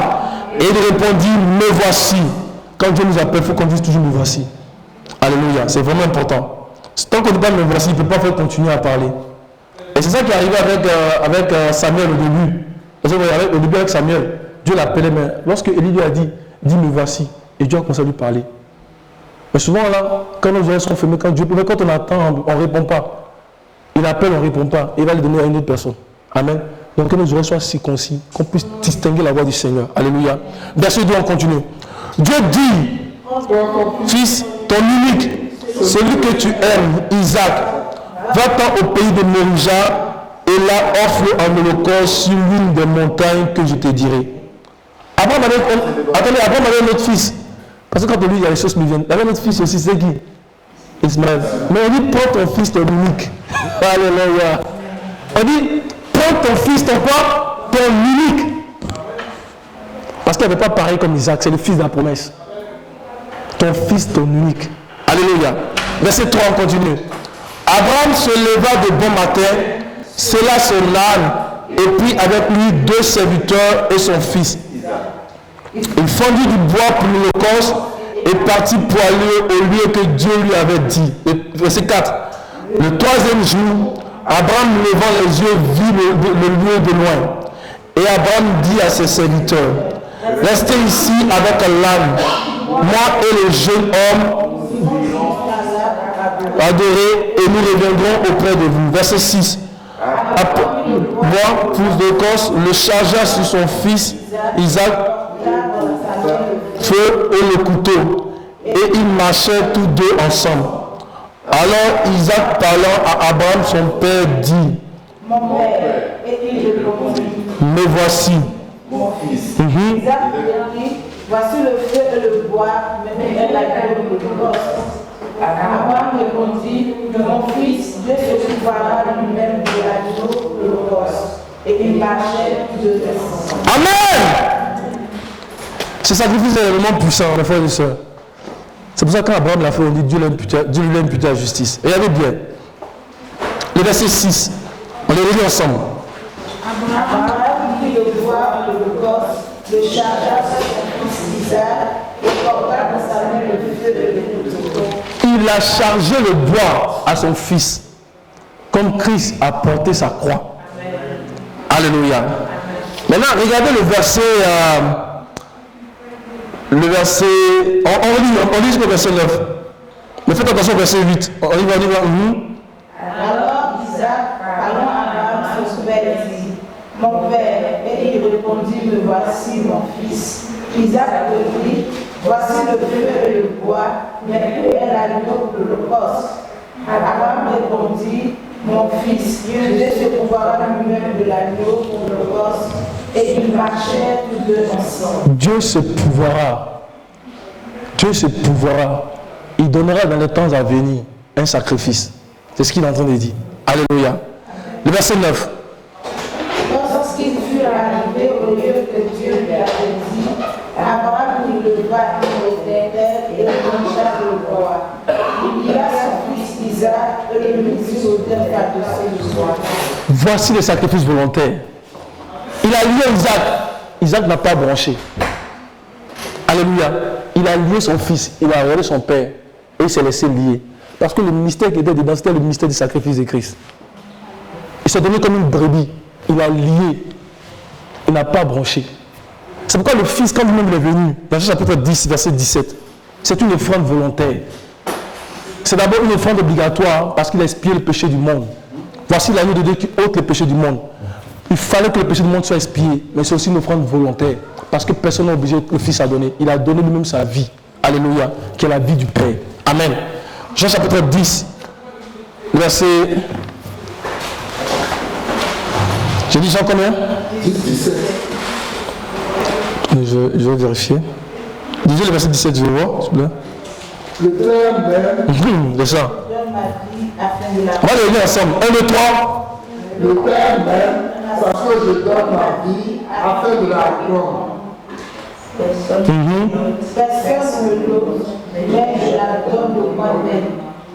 et il répondit, me voici. Quand Dieu nous appelle, il faut qu'on dise toujours me voici. Alléluia, c'est vraiment important. Tant qu'on ne dit pas me voici, il ne peut pas faire continuer à parler. Et c'est ça qui est arrivé avec Samuel au début. Parce que au début avec Samuel, Dieu l'appelait, mais lorsque Élie lui a dit, dis me voici, et Dieu a commencé à lui parler. Mais souvent là, quand nos oreilles sont fermées, quand on attend, on ne répond pas. Il appelle, on ne répond pas. Il va le donner à une autre personne. Amen. Donc que nos oreilles soient circoncis, qu'on puisse distinguer la voix du Seigneur. Alléluia. Verset 2, on continue. Dieu dit, fils, ton unique, celui que tu aimes, Isaac, va-t'en au pays de Morija et là offre en holocauste sur l'une des montagnes que je te dirai. Abraham avait notre fils. Parce que quand on dit il y a les choses qui viennent, il y avait notre fils aussi, c'est qui? Ismaël. Mais on dit prends ton fils, ton unique. Alléluia. On dit prends ton fils, ton quoi? Ton unique. Parce qu'il n'y avait pas pareil comme Isaac, c'est le fils de la promesse. Ton fils, ton unique. Alléluia. Verset 3, on continue. Abraham se leva de bon matin, scella son âne, et prit avec lui 2 serviteurs et son fils. Il fendit du bois pour l'holocauste et partit pour aller au lieu que Dieu lui avait dit. Verset 4. Le 3e jour, Abraham, levant les yeux, vit le lieu de loin. Et Abraham dit à ses serviteurs, restez ici avec l'âne, moi et le jeune homme. adorez et nous reviendrons auprès de vous. Verset 6. Moi, fils de Cos, le chargea sur son fils Isaac, feu et le couteau, et ils marchaient tous deux ensemble. Alors Isaac, parlant à Abraham, son père, dit, Mon père, et il répondit, me voici. mon fils. Isaac dit, voici le feu et le bois, mais elle a gagné le poste. Abraham répondit, mon fils, Dieu se trouvera lui-même de l'agneau de l'Holocauste. Et il marchait tous deux ensemble. Amen. Ce sacrifice est vraiment puissant, mes frères et sœurs. C'est pour ça que quand Abraham l'a fait, on dit Dieu lui a imputé la justice. Et regardez bien. Le verset 6. On les relit ensemble. Abraham prit le bois de l'Holocauste, le chargea sur son fils Isaac, et porta dans sa main le feu et le couteau. Il a chargé le bois à son fils, comme Christ a porté sa croix. Alléluia. Maintenant, regardez le verset. On lit jusqu'au verset 9. Mais faites attention au verset 8. On y va. Alors Isaac, parlant à Abraham, son père, dit, mon père, et il répondit, me voici mon fils. Isaac dit, voici le feu et le bois, mais où est l'agneau de l'Holocauste? Abraham répondit, mon fils, Dieu se trouvera lui-même de l'agneau pour l'Holocauste. Et ils marchaient tous deux ensemble. Dieu se pouvoira. Dieu se pouvoira. Il donnera dans les temps à venir un sacrifice. C'est ce qu'il est en train de dire. Alléluia. Le verset 9. Lorsqu'il fut arrivé au lieu que Dieu lui avait dit, Abraham lui leva une terre et brancha le bois. Il lia son fils Isaac et le mit sur l'autel par-dessus le bois. Voici le sacrifice volontaire. Il a lié Isaac. Isaac n'a pas branché. Alléluia. Il a lié son fils. Il a regardé son père. Et il s'est laissé lier. Parce que le mystère qui était dedans, c'était le mystère du sacrifice de Christ. Il s'est donné comme une brebis. Il a lié. Il n'a pas branché. C'est pourquoi le fils, quand lui-même est venu, dans le chapitre 10, verset 17, c'est une offrande volontaire. C'est d'abord une offrande obligatoire parce qu'il a expié le péché du monde. Voici l'agneau de Dieu qui ôte le péché du monde. Il fallait que le péché du monde soit expié, mais c'est aussi une offrande volontaire. Parce que personne n'a obligé le Fils à donner. Il a donné lui-même sa vie. Alléluia. Qui est la vie du Père. Amen. Jean chapitre 10, verset... J'ai dit Jean combien? 17. Je vais vérifier. Disez le verset 17, je vais voir, s'il vous plaît. Le Père même. C'est ça. Donne ma vie afin de la... On va le lire ensemble. 1, 2, 3. Le Père même, parce que je donne ma vie afin de la prendre. Personne ne l'ose, mais je la donne de moi-même.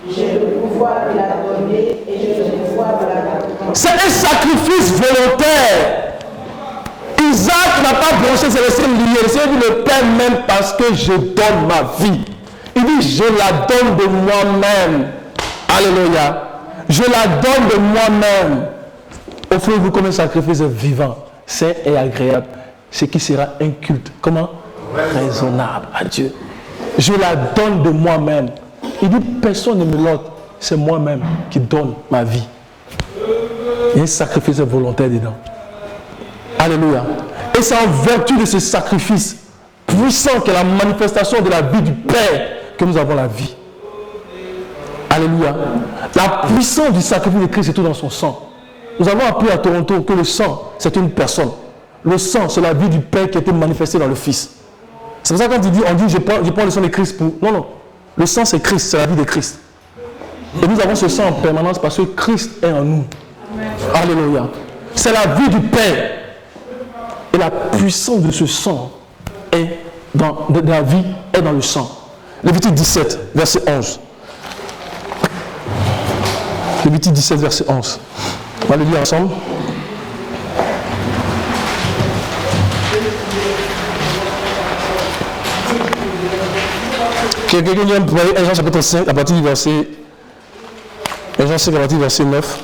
J'ai le pouvoir de la donner et j'ai le pouvoir de la prendre. C'est un sacrifice volontaire. Isaac n'a pas branché, c'est laissé lié. C'est le Père même parce que je donne ma vie. Il dit, je la donne de moi-même. Alléluia. Je la donne de moi-même. Offrez-vous comme un sacrifice vivant, saint et agréable, ce qui sera un culte. Comment? Raisonnable à Dieu. Je la donne de moi-même. Il dit, personne ne me l'ôte. C'est moi-même qui donne ma vie. Il y a un sacrifice volontaire dedans. Alléluia. Et c'est en vertu de ce sacrifice puissant que la manifestation de la vie du Père que nous avons la vie. Alléluia. La puissance du sacrifice de Christ est tout dans son sang. Nous avons appris à Toronto que le sang, c'est une personne. Le sang, c'est la vie du Père qui a été manifestée dans le Fils. C'est pour ça que quand on dit je prends le sang de Christ pour... Non, non. Le sang, c'est Christ, c'est la vie de Christ. Et nous avons ce sang en permanence parce que Christ est en nous. Alléluia. C'est la vie du Père. Et la puissance de ce sang est dans la vie, est dans le sang. Lévitique 17, verset 11. Lévitique 17, verset 11. On va le lire ensemble. Quelqu'un vient pour aller 1 Jean chapitre 5 à partir du verset 1 Jean 5 à partir du verset 9.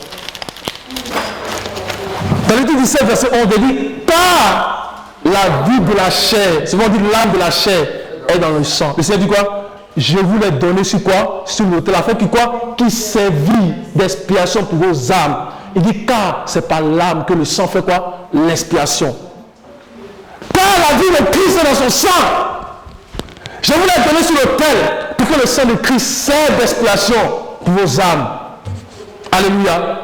Dans Lévitique 17, verset 11, il dit car la vie de la chair, souvent on dit l'âme de la chair est dans le sang. Le Seigneur dit quoi? je vous l'ai donné sur quoi? Sur l'autel, afin que quoi? Qui servit d'expiation pour vos âmes. Il dit, car c'est par l'âme que le sang fait quoi? L'expiation. Car la vie de Christ est dans son sang. Je vous l'ai donné sur l'autel pour que le sang de Christ serve d'expiation pour vos âmes. Alléluia.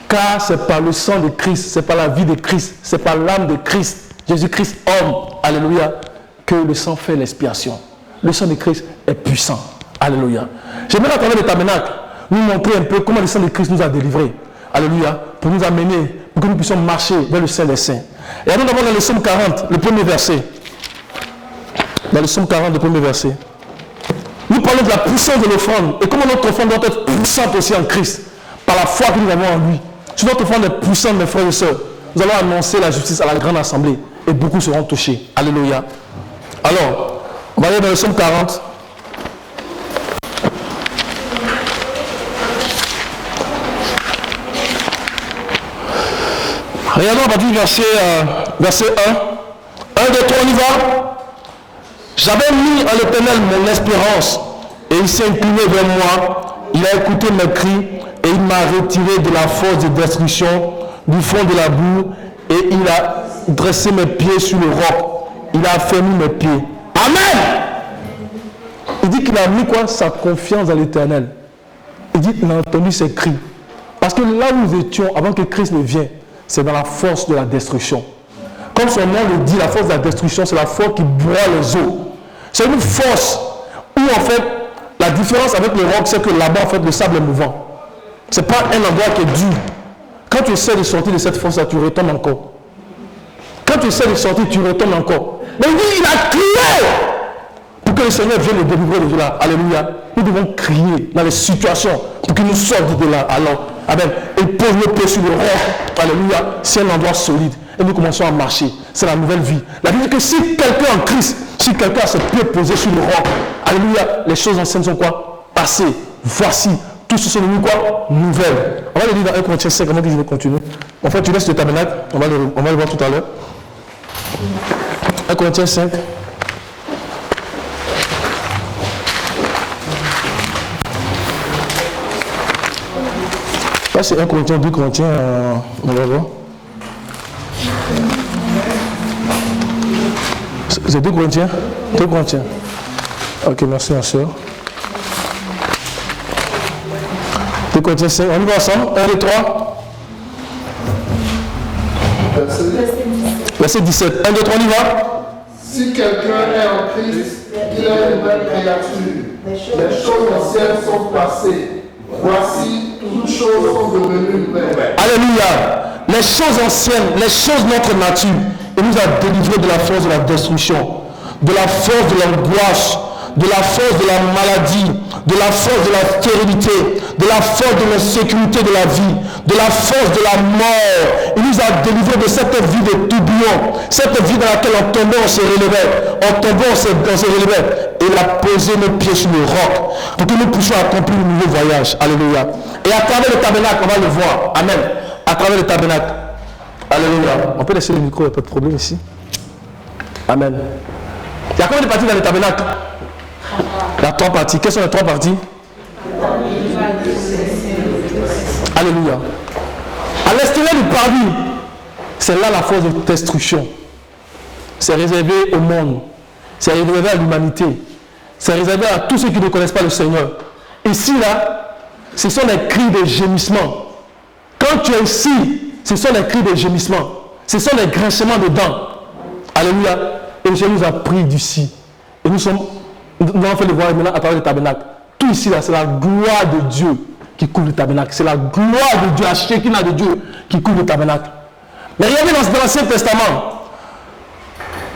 Car c'est par le sang de Christ, c'est par la vie de Christ, c'est par l'âme de Christ, Jésus-Christ homme, alléluia, que le sang fait l'expiation. Le sang de Christ est puissant. Alléluia. J'aimerais à travers le tabernacle nous montrer un peu comment le sang de Christ nous a délivrés. Alléluia. Pour nous amener, pour que nous puissions marcher vers le Saint des Saints. Et nous avons dans le psaume 40, le premier verset. Dans le psaume 40, le premier verset. Nous parlons de la puissance de l'offrande et comment notre offrande doit être puissante aussi en Christ. Par la foi que nous avons en lui. Si notre offrande est puissante, mes frères et sœurs, nous allons annoncer la justice à la grande assemblée et beaucoup seront touchés. Alléluia. Alors, on va aller dans le psaume 40. Regardons à partir du verset 1. 1, 2, 3, on y va. J'avais mis en l'Éternel mon espérance et il s'est incliné vers moi. Il a écouté mes cris et il m'a retiré de la force de destruction, du fond de la boue, et il a dressé mes pieds sur le roc. Il a affermi mes pieds. Amen. Il dit qu'il a mis quoi? Sa confiance dans l'Éternel. Il dit qu'il a entendu ses cris. Parce que là où nous étions, avant que Christ ne vienne, c'est dans la force de la destruction. Comme son nom le dit, la force de la destruction, c'est la force qui broie les eaux. C'est une force où en fait, la différence avec le roc, c'est que là-bas, en fait, le sable est mouvant. Ce n'est pas un endroit qui est dur. Quand tu essaies de sortir de cette force-là, tu retombes encore. Quand tu essaies de sortir, tu retombes encore. Mais il a crié pour que le Seigneur vienne le délivrer de là. Alléluia. Nous devons crier dans les situations pour qu'il nous sorte de là. Alors, amen. Et pose le pied sur le roc. Alléluia. C'est un endroit solide. Et nous commençons à marcher. C'est la nouvelle vie. La vie dit que si quelqu'un en Christ, si quelqu'un a ses pieds posés sur le roc, alléluia, les choses anciennes sont quoi? Passées. Voici. Tout ce sont devenus quoi? Nouvelles. On va le lire dans 1 Corinthiens 5, avant que je vais continuer. En fait, tu laisses le tabernacle. On va le voir tout à l'heure. 1 Corinthiens 5. Là, c'est 1 Corinthiens, 2 Corinthiens. On va voir. C'est 2 Corinthiens? 2 Corinthiens. Ok, merci ma soeur. 2 Corinthiens 5, on y va ensemble. 1, 2, 3. Verset 17. 1, 2, 3, on y va. Si quelqu'un est en Christ, il est une nouvelle créature. Les choses anciennes sont passées. Voici, toutes choses sont devenues nouvelles. Alléluia. Les choses anciennes, les choses de notre nature, il nous a délivrés de la force de la destruction, de la force de l'angoisse, de la force de la maladie, de la force de la stérilité, de la force de l'insécurité de la vie, de la force de la mort. Il nous a délivrés de cette vie de tourbillon, cette vie dans laquelle on tombait, on se relevait, on tombait, on se relevait. Et il a posé nos pieds sur le roc pour que nous puissions accomplir le nouveau voyage. Alléluia. Et à travers le tabernacle, on va le voir. Amen. À travers le tabernacle. Alléluia. On peut laisser le micro, il n'y a pas de problème ici. Amen. Il y a combien de parties dans le tabernacle? Il y a 3 parties. Quelles sont les 3 parties? Alléluia. À l'extérieur du parvis, c'est là la force de destruction. C'est réservé au monde. C'est réservé à l'humanité. C'est réservé à tous ceux qui ne connaissent pas le Seigneur. Ici, là, ce sont les cris de gémissement. Quand tu es ici, ce sont les cris de gémissement. Ce sont les grincements de dents. Alléluia. Et le Seigneur nous a pris d'ici. Et nous allons faire le voir maintenant à travers le tabernacle. Tout ici, là, c'est la gloire de Dieu qui couvre le tabernacle. C'est la gloire de Dieu, la Shekinah de Dieu qui couvre le tabernacle. Mais regardez dans l'Ancien Testament,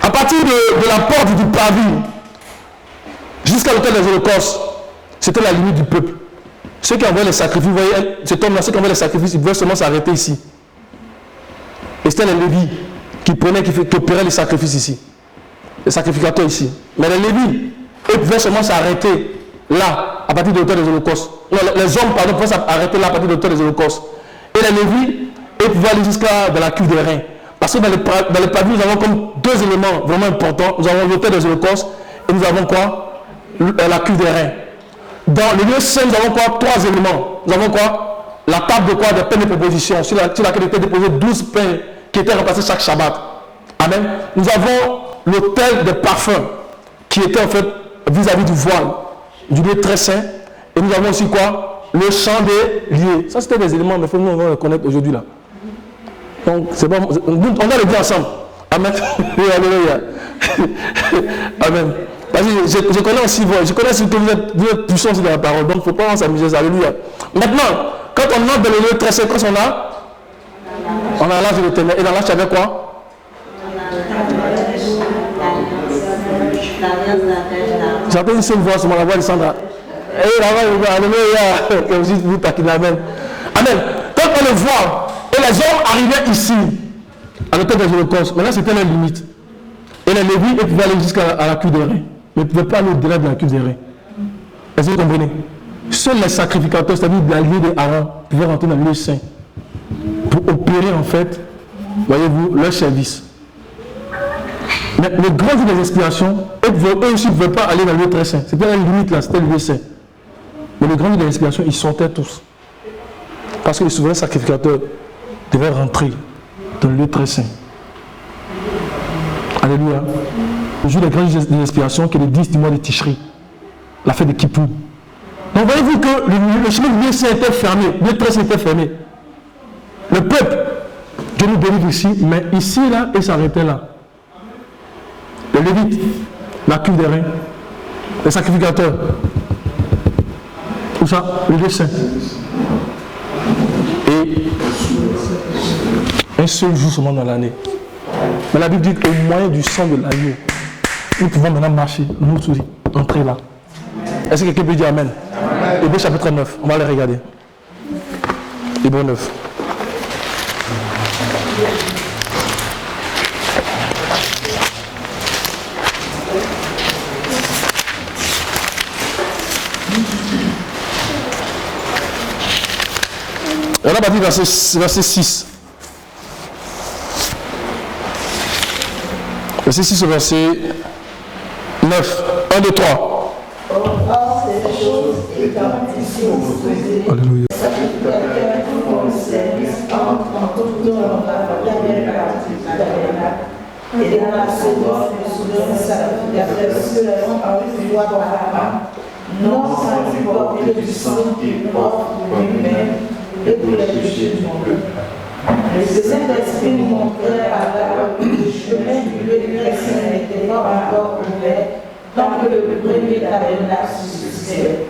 à partir de la porte du parvis jusqu'à l'autel des holocaustes, c'était la limite du peuple. Ceux qui envoyaient les sacrifices, vous voyez, cet homme-là, ceux qui envoyaient les sacrifices, ils pouvaient seulement s'arrêter ici. Et c'était les Lévites qui prenaient, qui opéraient les sacrifices ici. Les sacrificateurs ici. Mais les Lévites, eux pouvaient seulement s'arrêter là, à partir de l'autel des holocaustes. Non, les hommes, pardon, pouvaient s'arrêter là, à partir de l'autel des holocaustes. Et les Lévites, eux pouvaient aller jusqu'à la cuve des reins. Parce que dans le parvis, nous avons comme 2 éléments vraiment importants. Nous avons l'autel des holocaustes et nous avons quoi? la cuve des reins. Dans le lieu saint, nous avons quoi? 3 éléments. Nous avons quoi? La table de quoi? De pain de proposition, sur laquelle étaient déposés 12 pains qui étaient remplacés chaque Shabbat. Amen. Nous avons l'autel de parfum qui était en fait vis-à-vis du voile, du lieu très saint. Et nous avons aussi quoi? Le champ des liés. Ça, c'était des éléments, mais nous, on va les connaître aujourd'hui là. Donc, c'est bon. On va les dire ensemble. Amen. Alléluia. Amen. Je connais aussi que vous êtes puissants dans la parole. Donc, il ne faut pas s'amuser. Alléluia. Maintenant, quand on entre dans le lieu très saint, qu'est-ce qu'on a? On a l'âge de l'éternel. Et dans l'âge, tu avais quoi? J'entends une seule voix sur la voix de Sandra. Et là-bas, alléluia. Comme si vous taquinez. Amen. Amen. Quand on le voit, et les hommes arrivaient ici, à l'autel de l'Holocauste, maintenant c'était la limite. Et les Lévites pouvaient aller jusqu'à la cuve des reins, mais ils ne pouvaient pas aller au-delà de la cuve des reins. Est-ce que vous comprenez? Seuls les sacrificateurs, c'est-à-dire l'allié d'Aaron, pouvaient rentrer dans le lieu saint pour opérer en fait, voyez-vous, leur service. Mais le grand jour des expiations, eux aussi ne pouvaient pas aller dans le lieu très saint. C'était la limite là, c'était le lieu saint. Mais le grand jour des expiations, ils sortaient tous. Parce que les souverains sacrificateurs devaient rentrer dans le lieu très saint. Alléluia. Le jour des grands jours des expiations, qui est le 10 du mois de Tishri, la fête de Kippour. Donc voyez-vous que le chemin du lieu saint était fermé, le lieu très saint était fermé. Le peuple, Dieu nous délivre ici, mais ici, là, il s'arrêtait là. Les Lévites, la cuve des reins, les sacrificateurs, tout ça, le lieu saint. Et un seul jour seulement dans l'année. Mais la Bible dit qu'au moyen du sang de l'agneau, nous pouvons maintenant marcher, nous tous, entrer là. Est-ce que quelqu'un peut dire Amen? Hébreux chapitre 9, on va les regarder. Hébreux 9. On a parti verset 6. Verset 6 au verset 9. 1, 2, 3. Or, ces choses étant ici disposées, Alléluia. les sacrificateurs font le service en tout dans la première partie du tabernacle et dans la seconde, le souverain sacrificateur seulement en une fois par an, non sans y porter du sang qu'il porte pour lui-même et pour les péchés du monde. Le Saint-Esprit nous montrait alors que le chemin du lieu très saint n'était pas encore ouvert tant que le premier tabernacle subsistait.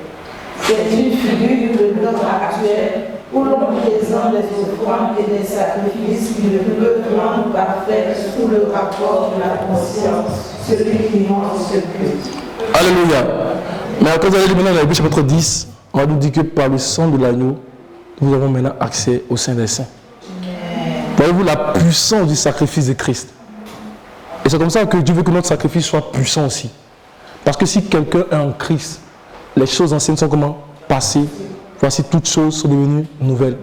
C'est une figure de l'homme actuel où l'on présente des offrandes et des sacrifices qui ne peuvent rendre parfait sous le rapport de la conscience, celui qui montre ce culte. Alléluia. Mais quand vous allez maintenant dans l'Hébreux chapitre 10, on va nous dire que par le sang de l'agneau, nous avons maintenant accès au Saint des Saints. Voyez-vous la puissance du sacrifice de Christ. Et c'est comme ça que Dieu veut que notre sacrifice soit puissant aussi. Parce que si quelqu'un est en Christ, les choses anciennes sont comment? Passées. Voici toutes choses sont devenues nouvelles.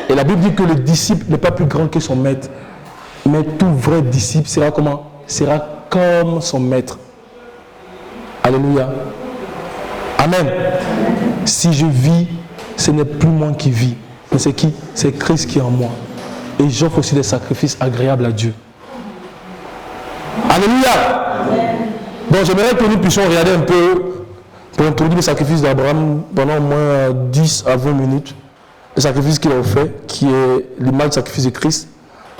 Et la Bible dit que le disciple n'est pas plus grand que son maître. Mais tout vrai disciple sera comment? Sera comme son maître. Alléluia. Amen. Si je vis, ce n'est plus moi qui vis. Mais c'est qui? C'est Christ qui est en moi. Et j'offre aussi des sacrifices agréables à Dieu. Alléluia. Donc j'aimerais que nous puissions regarder un peu pour introduire le sacrifice d'Abraham pendant au moins 10 à 20 minutes. Le sacrifice qu'il a fait, qui est l'image du sacrifice de Christ.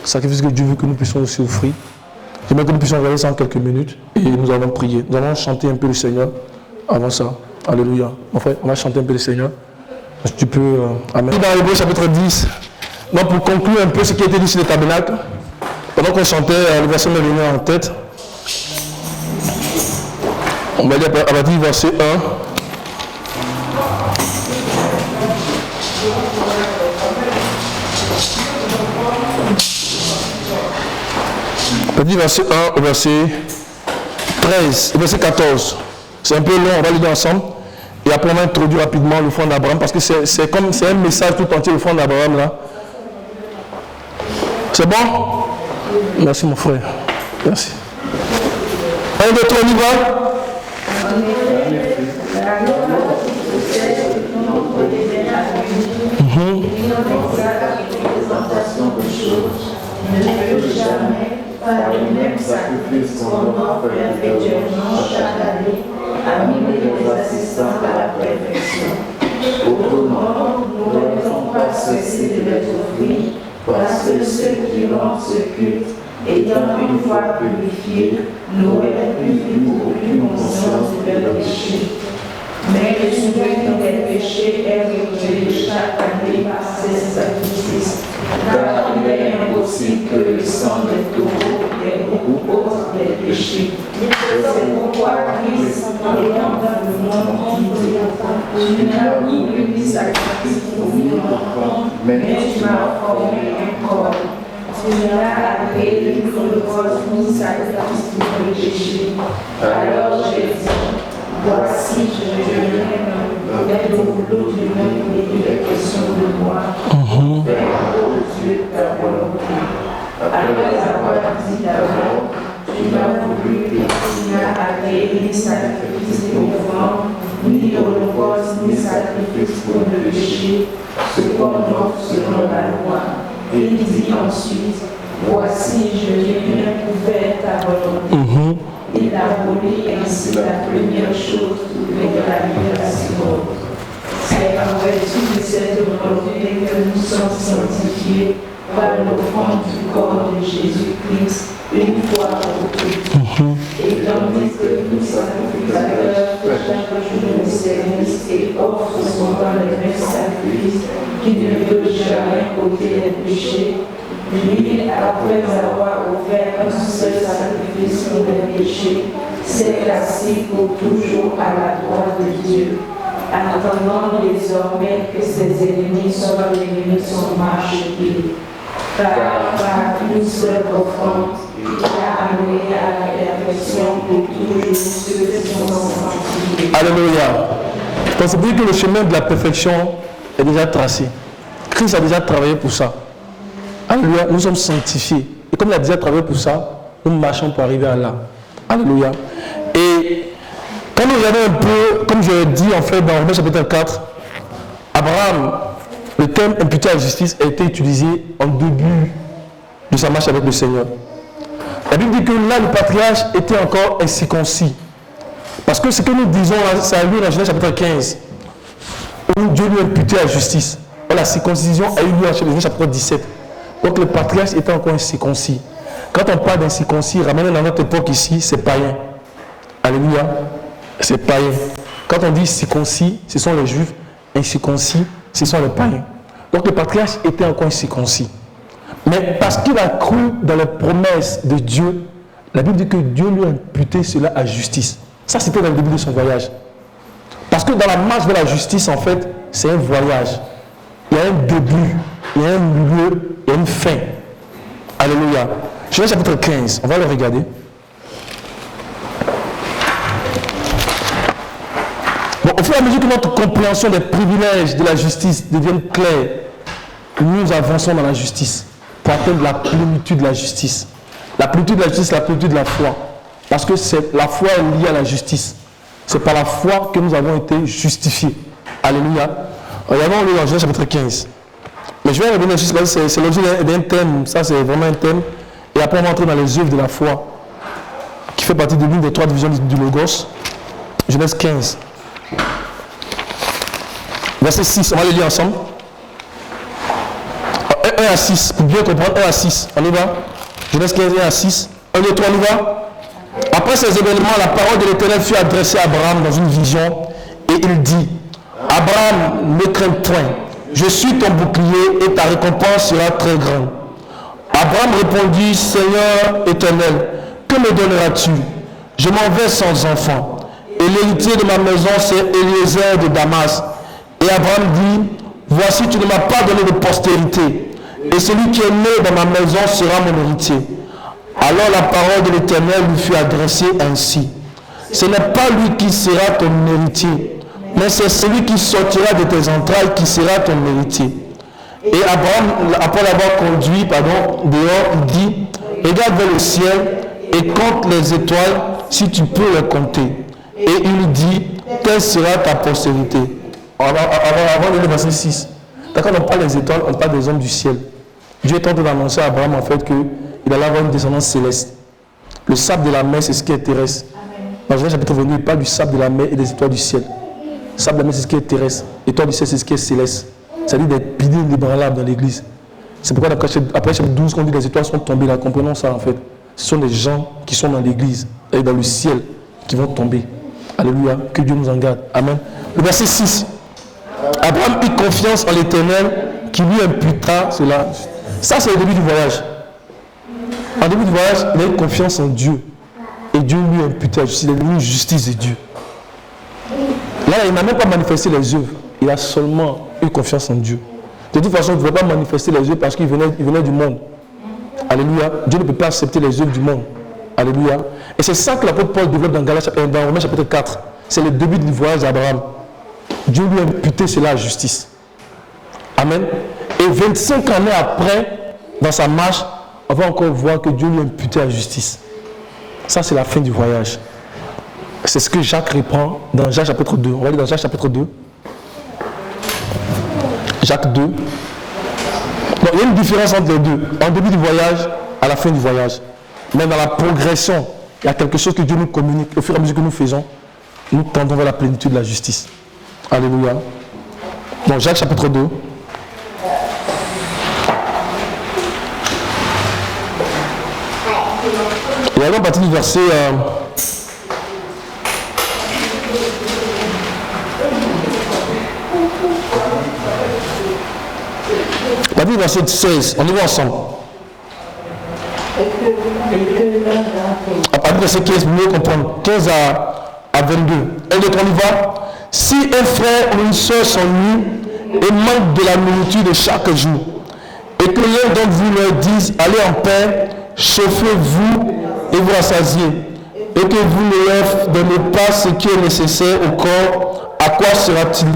Le sacrifice que Dieu veut que nous puissions aussi offrir. J'aimerais que nous puissions regarder ça en quelques minutes. Et nous allons prier. Nous allons chanter un peu le Seigneur avant ça. Alléluia. En fait, on va chanter un peu le Seigneur. Tu peux... Amen. Dans Hébreux chapitre 10. Donc pour conclure un peu ce qui a été dit sur le tabernacle, pendant qu'on chantait, le verset me venait en tête. On va lire à partir du verset 1. À partir du verset 1 au verset 13, verset 14. C'est un peu long, on va le lire ensemble. Et après on va introduire rapidement le front d'Abraham, parce que c'est un message tout entier, le front d'Abraham là. C'est bon? Merci mon frère. Merci. 1, 2, 3, on y va? ne peut jamais, par le même sacrifice qu'on offre perpétuellement chaque année, amener les assistants à la perfection. Autrement, nous ne devons pas cesser de les offrir, parce que ceux qui rendent ce culte, étant une fois purifiés, n'auraient plus aucune conscience de leur péché. Mais le souvenir des péchés est réglé chaque année par ces sacrifices, car il est impossible que le sang des taureaux ait beaucoup autres des péchés. C'est pourquoi Christ, étant dans le monde, tu n'as ni une sacrifice pour ni enfant, mais tu m'as formé un corps. Tu n'as agréé ni holocauste ni sacrifice pour le péché. Alors j'ai dit, voici, je viens mettre au boulot du monde et il est question de moi. Père, ô Dieu, ta volonté. Après avoir dit d'abord, tu m'as voulu et tu n'as agréé ni sacrifice innocent, ni holocauste, ni sacrifice pour le péché, ce qu'on offre selon la loi. Et il dit ensuite, voici, je viens pour faire ta volonté. Il a volé ainsi la première chose trouvée de la libération. C'est en vertu de cette volonté que nous sommes sanctifiés par l'offrande du corps de Jésus-Christ une fois pour toutes. Et tandis que nous sacrificateurs chaque jour nous service et offre souvent les mêmes sacrifices qui ne veut jamais ôter les péchés, lui, après avoir offert un seul sacrifice pour les péchés, s'est assis pour toujours à la droite de Dieu, attendant désormais que ses ennemis soient devenus son marchepied. Car par une seule offrande, il a amené à la perfection pour toujours ceux qui sont sanctifiés. Alléluia. Donc c'est pour dire que le chemin de la perfection est déjà tracé. Christ a déjà travaillé pour ça. Alléluia, nous sommes sanctifiés. Et comme il a déjà travaillé pour ça, nous marchons pour arriver à là. Alléluia. Et quand nous regardons un peu, comme je l'ai dit en fait dans Romains chapitre 4, Abraham, le terme imputé à la justice a été utilisé en début de sa marche avec le Seigneur. La Bible dit que là, le patriarche était encore incirconcis. Parce que ce que nous disons, ça a lieu dans Genèse chapitre 15, où Dieu lui a imputé à la justice. La circoncision a eu lieu dans Genèse chapitre 17. Donc le patriarche était encore incirconcis. Quand on parle d'incirconcis, ramené dans notre époque ici, c'est païen. Alléluia. C'est païen. Quand on dit circoncis, ce sont les juifs. Incirconcis, ce sont les païens. Donc le patriarche était encore incirconcis. Mais parce qu'il a cru dans les promesses de Dieu, la Bible dit que Dieu lui a imputé cela à justice. Ça, c'était dans le début de son voyage. Parce que dans la marche vers la justice, en fait, c'est un voyage. Il y a un début, il y a un milieu, il y a une fin. Alléluia. Genèse chapitre 15, on va le regarder. Bon, au fur et à mesure que notre compréhension des privilèges de la justice devienne claire, nous avançons dans la justice pour atteindre la plénitude de la justice. La plénitude de la justice, la plénitude de la foi. Parce que la foi est liée à la justice. C'est par la foi que nous avons été justifiés. Alléluia. Regardons le Genèse chapitre 15. Mais je vais revenir juste là, c'est l'objet d'un thème. Ça, c'est vraiment un thème. Et après, on va entrer dans les œuvres de la foi, qui fait partie de l'une des 3 divisions du Logos. Genèse 15. Verset 6, on va le lire ensemble. 1 à 6, pour bien comprendre, 1 à 6. On y va. Genèse 15, 1 à 6. 1, 2, 3, on y va. Après ces événements, la parole de l'Éternel fut adressée à Abraham dans une vision. Et il dit, Abraham, ne crains point. Je suis ton bouclier et ta récompense sera très grande. Abraham répondit, Seigneur éternel, que me donneras-tu? Je m'en vais sans enfant. Et l'héritier de ma maison, c'est Eliezer de Damas. Et Abraham dit, voici, tu ne m'as pas donné de postérité. Et celui qui est né dans ma maison sera mon héritier. Alors la parole de l'Éternel lui fut adressée ainsi. Ce n'est pas lui qui sera ton héritier, mais c'est celui qui sortira de tes entrailles qui sera ton héritier. Et Abraham, après l'avoir conduit dehors, il dit, regarde vers le ciel et compte les étoiles si tu peux les compter. Et il dit, telle sera ta postérité. Avant de lire le verset 6. Quand on parle des étoiles, on parle des hommes du ciel. Dieu est en train d'annoncer à Abraham en fait qu'il allait avoir une descendance céleste. Le sable de la mer, c'est ce qui est terrestre. Dans Genèse chapitre 22, il parle du sable de la mer et des étoiles du ciel. Le sable de la mer, c'est ce qui est terrestre. L'étoile du ciel, c'est ce qui est céleste. C'est-à-dire des piliers inébranlables dans l'église. C'est pourquoi après chapitre 12, quand on dit que les étoiles sont tombées, là, comprenons ça en fait. Ce sont des gens qui sont dans l'église et dans le ciel qui vont tomber. Alléluia. Que Dieu nous en garde. Amen. Le verset 6. Abraham eut confiance en l'Éternel qui lui imputa cela. Ça, c'est le début du voyage. En début du voyage, il a eu confiance en Dieu. Et Dieu lui a imputé la justice. Il est devenu justice de Dieu. Là, il n'a même pas manifesté les œuvres. Il a seulement eu confiance en Dieu. De toute façon, il ne pouvait pas manifester les œuvres parce qu'il venait du monde. Alléluia. Dieu ne peut pas accepter les œuvres du monde. Alléluia. Et c'est ça que l'apôtre Paul développe dans Romains chapitre 4. C'est le début du voyage d'Abraham. Dieu lui a imputé cela à justice. Amen. Et 25 années après, dans sa marche, on va encore voir que Dieu lui a imputé à justice. Ça, c'est la fin du voyage. C'est ce que Jacques reprend dans Jacques chapitre 2. On va aller dans Jacques chapitre 2. Jacques 2. Donc, il y a une différence entre les deux. En début du voyage, à la fin du voyage. Mais dans la progression, il y a quelque chose que Dieu nous communique. Au fur et à mesure que nous faisons, nous tendons vers la plénitude de la justice. Alléluia. Donc, Jacques chapitre 2. Et alors, à partir du verset... à partir du verset 16, on y va ensemble. À partir du verset 15, vous mieux comprendre. 15 à 22. Et donc on y va. Si un frère ou une soeur s'ennuie et manque de la nourriture de chaque jour, et que l'un d'entre vous leur dise, allez en paix, chauffez-vous et vous rassasiez, et que vous ne leur donnez pas ce qui est nécessaire au corps, à quoi sera-t-il?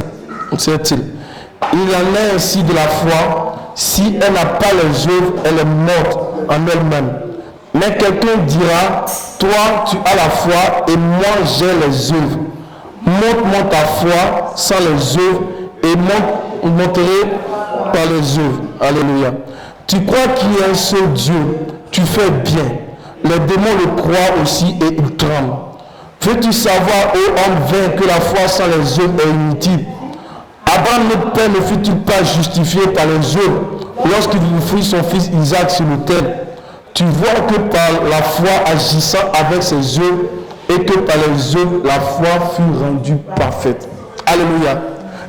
Il en est ainsi de la foi. Si elle n'a pas les œuvres, elle est morte en elle-même. Mais quelqu'un dira, toi tu as la foi et moi j'ai les œuvres. Montre-moi ta foi sans les œuvres et monterai par les œuvres. Alléluia. Tu crois qu'il y a un seul Dieu, tu fais bien. Les démons le croient aussi et ils tremblent. Veux-tu savoir, ô homme vain, que la foi sans les œuvres est inutile? Abraham notre père ne fut-il pas justifié par les œuvres lorsqu'il offrit son fils Isaac sur l'autel? Tu vois que par la foi agissant avec ses œuvres et que par les œuvres la foi fut rendue parfaite. Alléluia.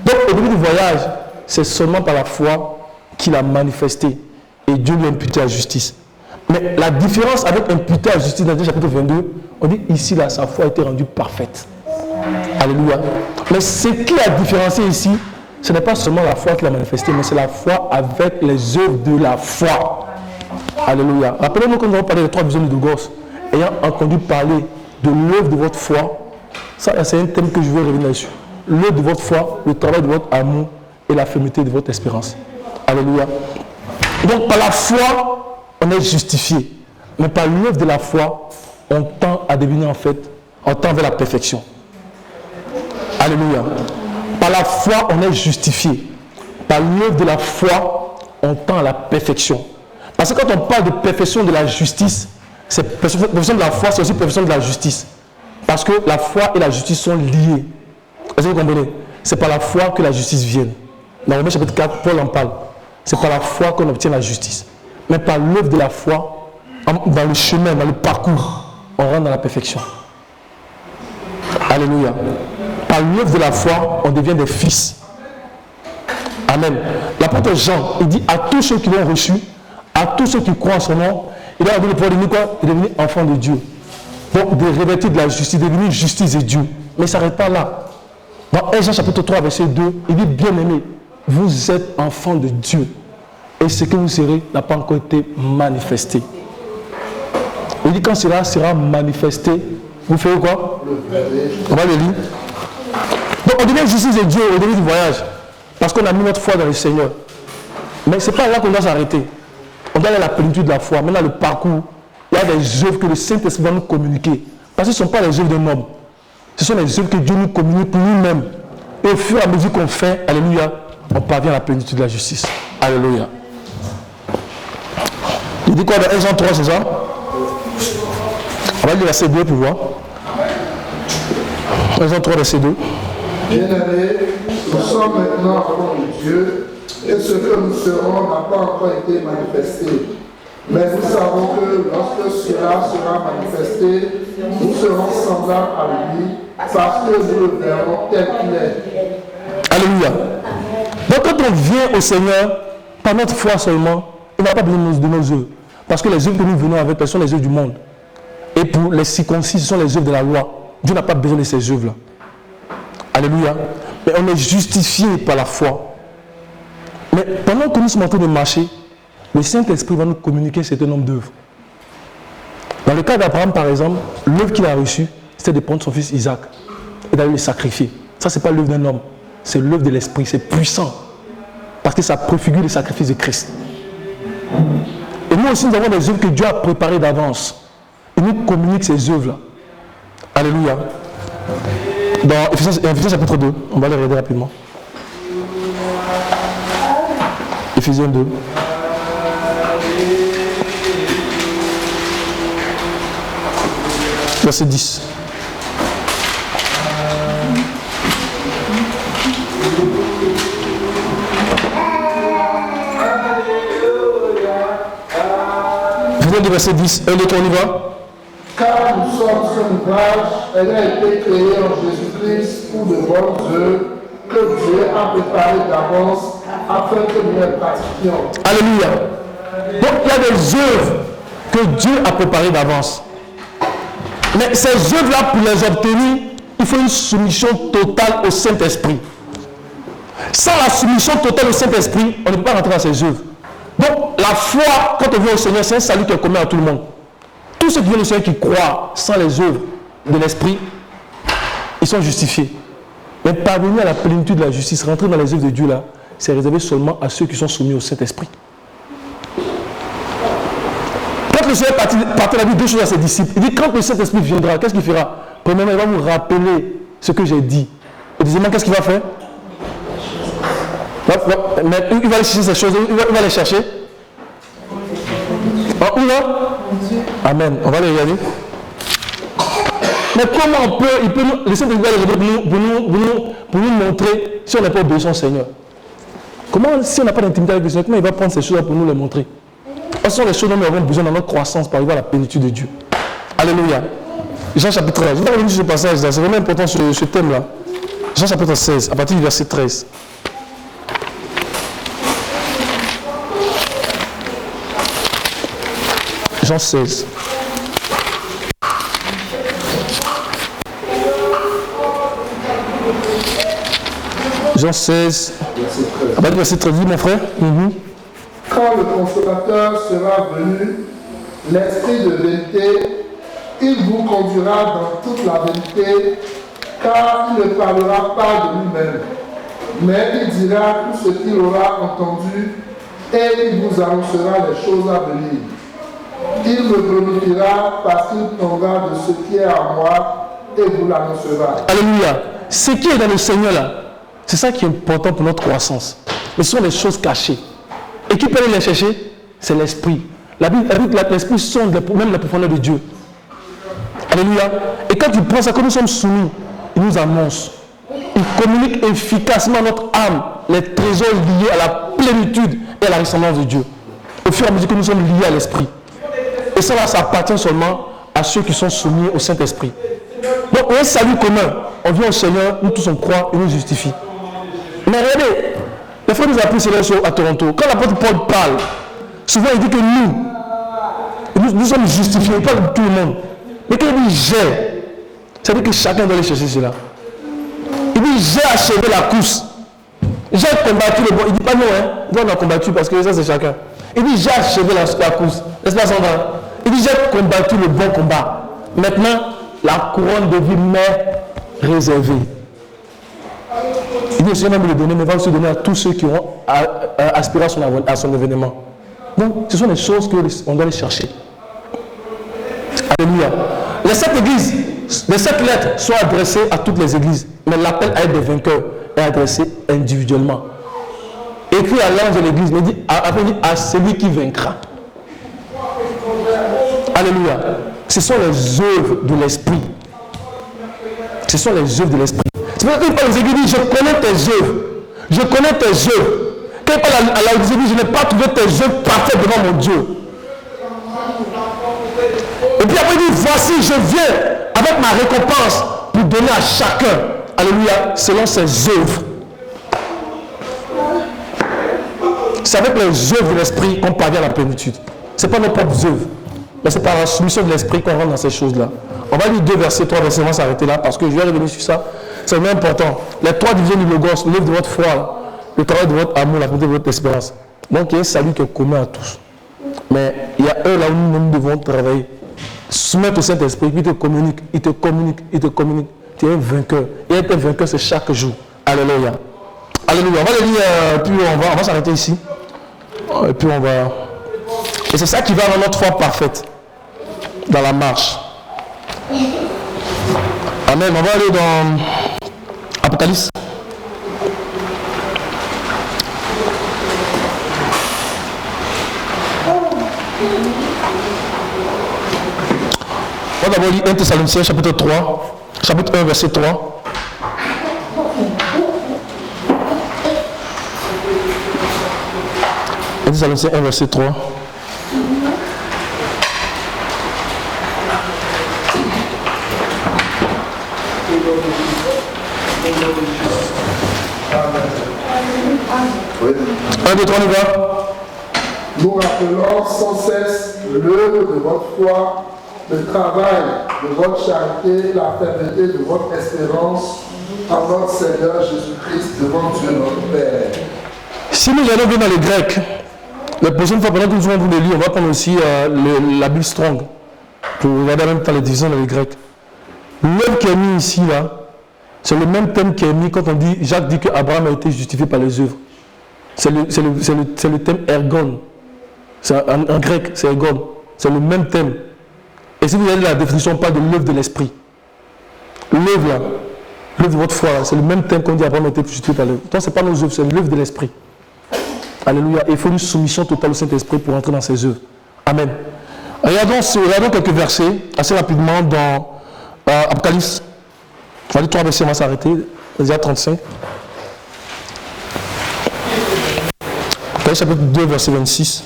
Donc au début du voyage, c'est seulement par la foi qu'il a manifesté et Dieu lui a imputé la justice. Mais la différence avec imputé à justice dans le chapitre 22, on dit ici là sa foi a été rendue parfaite. Alléluia. Mais ce qui a différencié ici, ce n'est pas seulement la foi qu'il a manifestée, mais c'est la foi avec les œuvres de la foi. Alléluia. Rappelez-nous que nous avons parlé des 3 visions de Logos, ayant entendu parler de l'œuvre de votre foi. Ça, c'est un thème que je veux revenir dessus. L'œuvre de votre foi, le travail de votre amour et la fermeté de votre espérance. Alléluia. Donc, par la foi, on est justifié. Mais par l'œuvre de la foi, on tend à devenir on tend vers la perfection. Alléluia. Par la foi, on est justifié. Par l'œuvre de la foi, on tend à la perfection. Parce que quand on parle de perfection de la justice, c'est perfection de la foi, c'est aussi perfection de la justice. Parce que la foi et la justice sont liées. Est-ce que vous comprenez? C'est par la foi que la justice vient. Dans Romains chapitre 4, Paul en parle. C'est par la foi qu'on obtient la justice. Mais par l'œuvre de la foi, dans le chemin, dans le parcours, on rentre dans la perfection. Alléluia. Par l'œuvre de la foi, on devient des fils. Amen. L'apôtre Jean, il dit à tous ceux qui l'ont reçu, à tous ceux qui croient en son nom, il a donné le pouvoir de devenir quoi? De devenir enfant de Dieu. Donc de revêtir de la justice, de devenir justice de Dieu. Mais il ne s'arrête pas là. Dans 1 Jean chapitre 3, verset 2, il dit, bien-aimés, vous êtes enfants de Dieu. Et ce que vous serez n'a pas encore été manifesté. Il dit, quand cela sera manifesté, vous ferez quoi? On va le lire. Donc on devient justice de Dieu au début du voyage. Parce qu'on a mis notre foi dans le Seigneur. Mais ce n'est pas là qu'on doit s'arrêter. On doit aller à la plénitude de la foi. Maintenant, le parcours, il y a des œuvres que le Saint-Esprit va nous communiquer. Parce que ce ne sont pas les œuvres d'un homme. Ce sont les œuvres que Dieu nous communique pour nous-mêmes. Et au fur et à mesure qu'on fait, alléluia, on parvient à la plénitude de la justice. Alléluia. Il dit quoi dans 1 Jean 3, c'est ça? On va lire verset 2 pour voir. 1 Jean 3, verset 2. Bien-aimés, nous sommes maintenant enfants de Dieu, et ce que nous serons n'a pas encore été manifesté. Mais nous savons que lorsque cela sera manifesté, nous serons semblables à lui, parce que nous le verrons tel qu'il est. Alléluia. Donc quand on vient au Seigneur, par notre foi seulement, il n'a pas besoin de nos œuvres. Parce que les œuvres que nous venons avec, ce sont les œuvres du monde. Et pour les circoncis, ce sont les œuvres de la loi. Dieu n'a pas besoin de ces œuvres-là. Alléluia. Mais on est justifié par la foi. Mais pendant que nous sommes en train de marcher, le Saint-Esprit va nous communiquer un certain nombre d'œuvres. Dans le cas d'Abraham, par exemple, l'œuvre qu'il a reçue, c'était de prendre son fils Isaac et d'aller le sacrifier. Ça, ce n'est pas l'œuvre d'un homme, c'est l'œuvre de l'Esprit, c'est puissant. Parce que ça préfigure le sacrifice de Christ. Et nous aussi, nous avons des œuvres que Dieu a préparées d'avance. Il nous communique ces œuvres-là. Alléluia. Dans Éphésiens chapitre 2, on va les regarder rapidement. Éphésiens 2. Verset 10. Éphésiens 2, verset 10. On y va. Car nous sommes son ouvrage, elle a été créée en Jésus-Christ pour de bonnes œuvres que Dieu a préparées d'avance afin que nous les pratiquions. Alléluia. Donc il y a des œuvres que Dieu a préparées d'avance. Mais ces œuvres-là, pour les obtenir, il faut une soumission totale au Saint-Esprit. Sans la soumission totale au Saint-Esprit, on ne peut pas rentrer dans ces œuvres. Donc la foi, quand on vient au Seigneur, c'est un salut qui est commun à tout le monde. Tous ceux qui viennent au Seigneur qui croient sans les œuvres de l'Esprit, ils sont justifiés. Mais parvenir à la plénitude de la justice, rentrer dans les œuvres de Dieu là, c'est réservé seulement à ceux qui sont soumis au Saint-Esprit. Quand le Seigneur partait la vie, deux choses à ses disciples. Il dit, quand le Saint-Esprit viendra, qu'est-ce qu'il fera? Premièrement, il va vous rappeler ce que j'ai dit. Et deuxièmement, qu'est-ce qu'il va faire? Mais il va aller chercher ces choses, il va les chercher. Où là? Amen. On va les regarder. Mais comment on peut, le Saint-Esprit va les regarder pour nous montrer si on n'est pas obéissant au Seigneur? Comment, si on n'a pas d'intimité avec le Seigneur, comment il va prendre ces choses-là pour nous les montrer? Ce sont les choses dont nous avons besoin dans notre croissance pour arriver à la plénitude de Dieu. Alléluia. Jean chapitre 13. Je vais revenir sur ce passage-là. C'est vraiment important ce thème-là. Jean chapitre 16, à partir du verset 13. Jean 16. Jean 16. À partir du verset 13, mon frère. Quand le consolateur sera venu, l'esprit de vérité, il vous conduira dans toute la vérité, car il ne parlera pas de lui-même, mais il dira tout ce qu'il aura entendu et il vous annoncera les choses à venir. Il me glorifiera parce qu'il prendra de ce qui est à moi et vous l'annoncera. Alléluia. Ce qui est dans le Seigneur là, c'est ça qui est important pour notre croissance. Mais ce sont les choses cachées. Et qui peut aller les chercher? C'est l'esprit. La Bible dit que l'esprit sonde même la profondeur de Dieu. Alléluia. Et quand tu prends ça, quand nous sommes soumis, il nous annonce. Il communique efficacement à notre âme les trésors liés à la plénitude et à la ressemblance de Dieu. Au fur et à mesure que nous sommes liés à l'esprit. Et ça, là, ça appartient seulement à ceux qui sont soumis au Saint-Esprit. Donc, un salut commun. On vient au Seigneur, nous tous on croit et nous justifie. Mais regardez, les frères nous apprennent cela à Toronto. Quand l'apôtre Paul parle, souvent il dit que nous sommes justifiés, pas de tout le monde. Mais quand il dit j'ai, ça veut dire que chacun doit aller chercher cela. Il dit j'ai achevé la course. J'ai combattu le bon. Il ne dit pas non, hein. Nous on a combattu parce que ça c'est chacun. Il dit j'ai achevé la course. N'est-ce pas, Sandra? Il dit j'ai combattu le bon combat. Maintenant, la couronne de vie m'est réservée. Il dit aussi même le donner, mais va aussi donner à tous ceux qui ont aspiré à son événement. Donc, ce sont des choses qu'on doit aller chercher. Alléluia. Les 7 églises, les 7 lettres sont adressées à toutes les églises, mais l'appel à être des vainqueurs est adressé individuellement. Écrit à l'ange de l'église, mais dit, après il dit à celui qui vaincra. Alléluia. Ce sont les œuvres de l'esprit. Ce sont les œuvres de l'esprit. C'est pour ça qu'il parle aux églises, je connais tes œuvres. Je connais tes œuvres. Quand il parle à l'église, je n'ai pas trouvé tes œuvres parfaites devant mon Dieu. Et puis après il dit, voici, je viens avec ma récompense pour donner à chacun, alléluia, selon ses œuvres. C'est avec les œuvres de l'esprit qu'on parvient à la plénitude. Ce n'est pas nos propres œuvres, mais c'est par la soumission de l'esprit qu'on rentre dans ces choses-là. On va lire 2 versets, 3 versets, on va s'arrêter là parce que je vais revenir sur ça. C'est vraiment important. Les 3 divisions du Logos, l'œuvre de votre foi, le travail de votre amour, la volonté de votre espérance. Donc il y a un salut qui est commun à tous. Mais il y a eux là où nous devons travailler. Soumettre au Saint-Esprit, il te communique, il te communique, il te communique. Tu es un vainqueur. Et être vainqueur, c'est chaque jour. Alléluia. Alléluia. On va le lire, puis on va s'arrêter ici. Et puis on va. Et c'est ça qui va rendre notre foi parfaite dans la marche. Amen. On va aller dans Apocalypse. On va d'abord lire 1 Thessaloniciens chapitre 3, chapitre 1 verset 3. 1 Thessaloniciens 1 verset 3. Oui. 1, 2, 3, on y va. Nous rappelons sans cesse l'œuvre de votre foi, le travail de votre charité, la fermeté de votre espérance en notre Seigneur Jésus-Christ devant Dieu notre Père. Si nous allons bien dans le grec, la prochaine fois, pendant que nous allons vous le lire, on va prendre aussi la Bible Strong pour regarder en même temps les divisions dans le grec. L'œuvre qui est mis ici, là, c'est le même thème qui est mis quand on dit, Jacques dit qu'Abraham a été justifié par les œuvres. C'est le thème ergon. En grec, c'est ergon. C'est le même thème. Et si vous regardez la définition, on parle de l'œuvre de l'esprit. L'œuvre là, l'œuvre de votre foi là, c'est le même thème qu'on dit Abraham a été justifié par l'œuvre. Donc ce n'est pas nos œuvres, c'est l'œuvre de l'esprit. Alléluia. Et il faut une soumission totale au Saint-Esprit pour entrer dans ses œuvres. Amen. Regardons quelques versets assez rapidement dans Apocalypse. On va lire 3 versets, on va s'arrêter. Isaïe 35. Apocalypse chapitre 2, verset 26.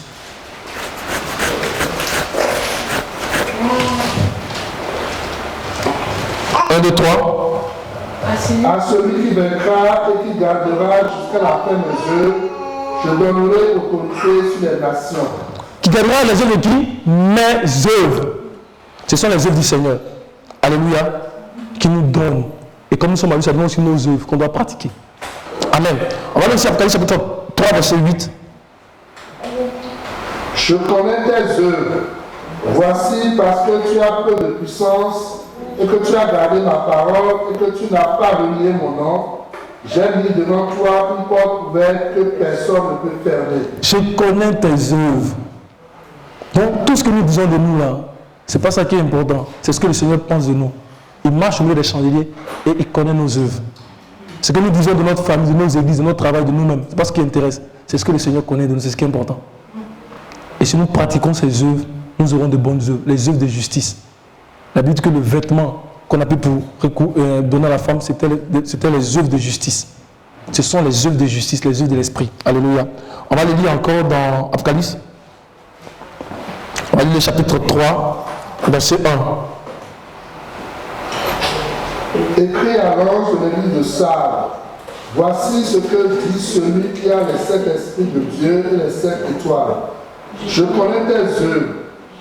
Un, 2, 3. À celui qui vaincra et qui gardera jusqu'à la fin des œuvres, je donnerai autorité sur les nations. Qui gardera les œuvres de qui? Mes œuvres. Ce sont les œuvres du Seigneur. Alléluia. Qui nous donne. Et comme nous sommes à lui, ça donne aussi nos œuvres qu'on doit pratiquer. Amen. On va lire ici Apocalypse chapitre 3, verset 8. Je connais tes œuvres. Voici parce que tu as peu de puissance et que tu as gardé ma parole et que tu n'as pas renié mon nom. J'ai mis devant toi une porte ouverte que personne ne peut fermer. Je connais tes œuvres. Donc tout ce que nous disons de nous là, c'est pas ça qui est important. C'est ce que le Seigneur pense de nous. Il marche au milieu des chandeliers et il connaît nos œuvres. Ce que nous disons de notre famille, de nos églises, de notre travail, de nous-mêmes, c'est pas ce qui intéresse. C'est ce que le Seigneur connaît de nous, c'est ce qui est important. Et si nous pratiquons ces œuvres, nous aurons de bonnes œuvres, les œuvres de justice. La Bible dit que le vêtement qu'on a pu pour donner à la femme, c'était les œuvres de justice. Ce sont les œuvres de justice, les œuvres de l'esprit. Alléluia. On va les lire encore dans Apocalypse. On va lire le chapitre 3, verset 1. Écrit à l'ange de l'église de Sardes, voici ce que dit celui qui a les 7 esprits de Dieu et les 7 étoiles. Je connais tes œuvres.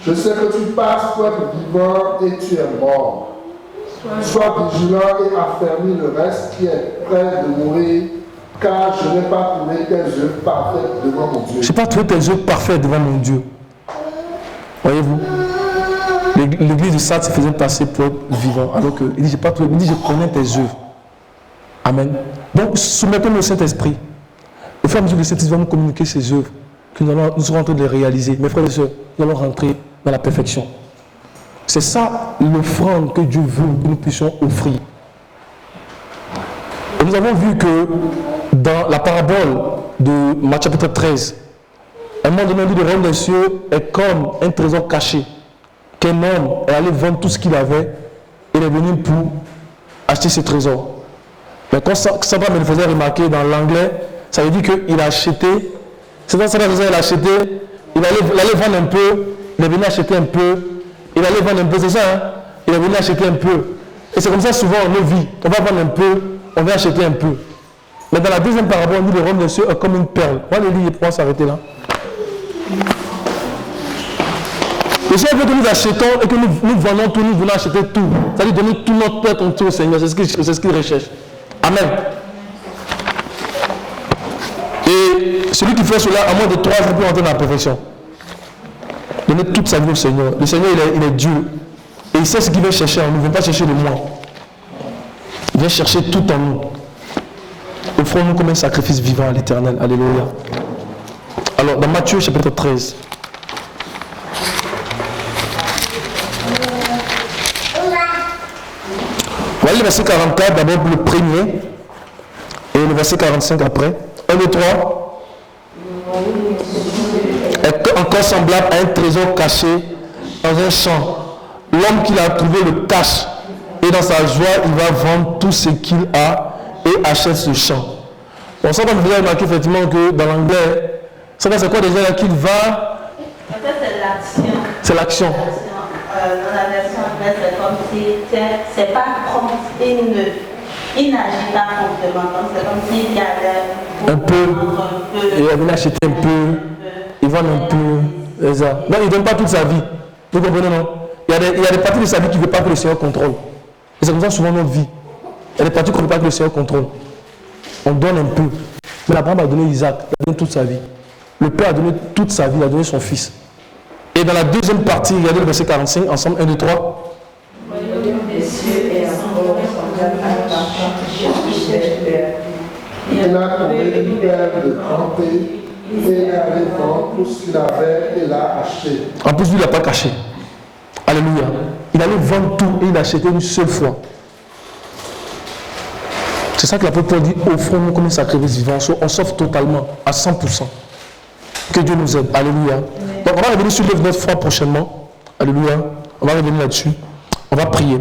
Je sais que tu passes pour être vivant et tu es mort. Sois vigilant et affermis le reste qui est prêt de mourir, car je n'ai pas trouvé tes œuvres parfaites devant mon Dieu. Je n'ai pas trouvé tes œuvres parfaites devant mon Dieu. Voyez-vous, l'église de Sardes se faisait passer pour être vivant, alors qu'il dit, il dit, je connais tes œuvres. Amen. Donc, soumettons-nous au Saint-Esprit. Au fur et à mesure que le Saint-Esprit va nous communiquer ses œuvres, que nous serons en train de les réaliser. Mes frères et sœurs, nous allons rentrer dans la perfection. C'est ça l'offrande que Dieu veut que nous puissions offrir. Et nous avons vu que dans la parabole de Matthieu chapitre 13, un moment donné, le royaume des cieux est comme un trésor caché qu'un homme est allé vendre tout ce qu'il avait et il est venu pour acheter ce trésor. Mais quand Satan me le faisait remarquer dans l'anglais, ça veut dire qu'il a acheté, c'est dans ça qu'il a acheté, il allait vendre un peu, il est venu acheter un peu, il allait vendre un peu, c'est ça, hein? Il est venu acheter un peu. Et c'est comme ça souvent on nos vies, on va vendre un peu, on va acheter un peu. Mais dans la deuxième parabole, on dit le royaume des cieux est comme une perle. On va le lire et pouvoir s'arrêter là. Le Seigneur veut que nous achetons et que nous vendons tout, nous voulons acheter tout. C'est-à-dire donner tout notre tête entier au Seigneur. C'est ce qu'il recherche. Amen. Et celui qui fait cela, à moins de 3 ans, peut entrer dans la perfection. Donner toute sa vie au Seigneur. Le Seigneur, il est Dieu. Et il sait ce qu'il veut chercher en nous. Il ne vient pas chercher le moi. Il vient chercher tout en nous. Offrons-nous comme un sacrifice vivant à l'Éternel. Alléluia. Alors, dans Matthieu chapitre 13. Voilà le verset 44, d'abord le premier. Et le verset 45 après. 1, 2, 3. Est encore semblable à un trésor caché dans un champ. L'homme qui l'a trouvé le cache. Et dans sa joie, il va vendre tout ce qu'il a et achète ce champ. Bon, ça, comme vous avez remarqué effectivement que dans l'anglais, ça c'est quoi déjà là qu'il va. En fait, c'est l'action. C'est l'action. Dans la version anglaise, c'est comme si c'est pas comme il n'agit pas promptement. C'est comme s'il y avait un peu. Et il vient acheter un peu. Il vend un peu. C'est ça. Non, il ne donne pas toute sa vie. Vous comprenez, non? Il y a des parties de sa vie qui ne veut pas que le Seigneur contrôle. Et c'est comme ça souvent notre vie. Il y a des parties qu'on ne veut pas que le Seigneur contrôle. On donne un peu. Mais l'Abraham a donné Isaac, il a donné toute sa vie. Le Père a donné toute sa vie, il a donné son fils. Et dans la deuxième partie, regardez le verset 45, ensemble, 1, 2, 3. Il a trouvé une perle de trempée et il a allé vendre tout ce qu'il avait et l'a acheté. En plus, lui, il n'a pas caché. Alléluia. Il allait vendre tout et il a acheté une seule fois. C'est ça que l'apôtre Paul dit, offrons-nous comme un sacrifice vivant. On s'offre totalement, à 100%. Que Dieu nous aide. Alléluia. Donc on va revenir sur notre foi prochainement. Alléluia. On va revenir là-dessus. On va prier.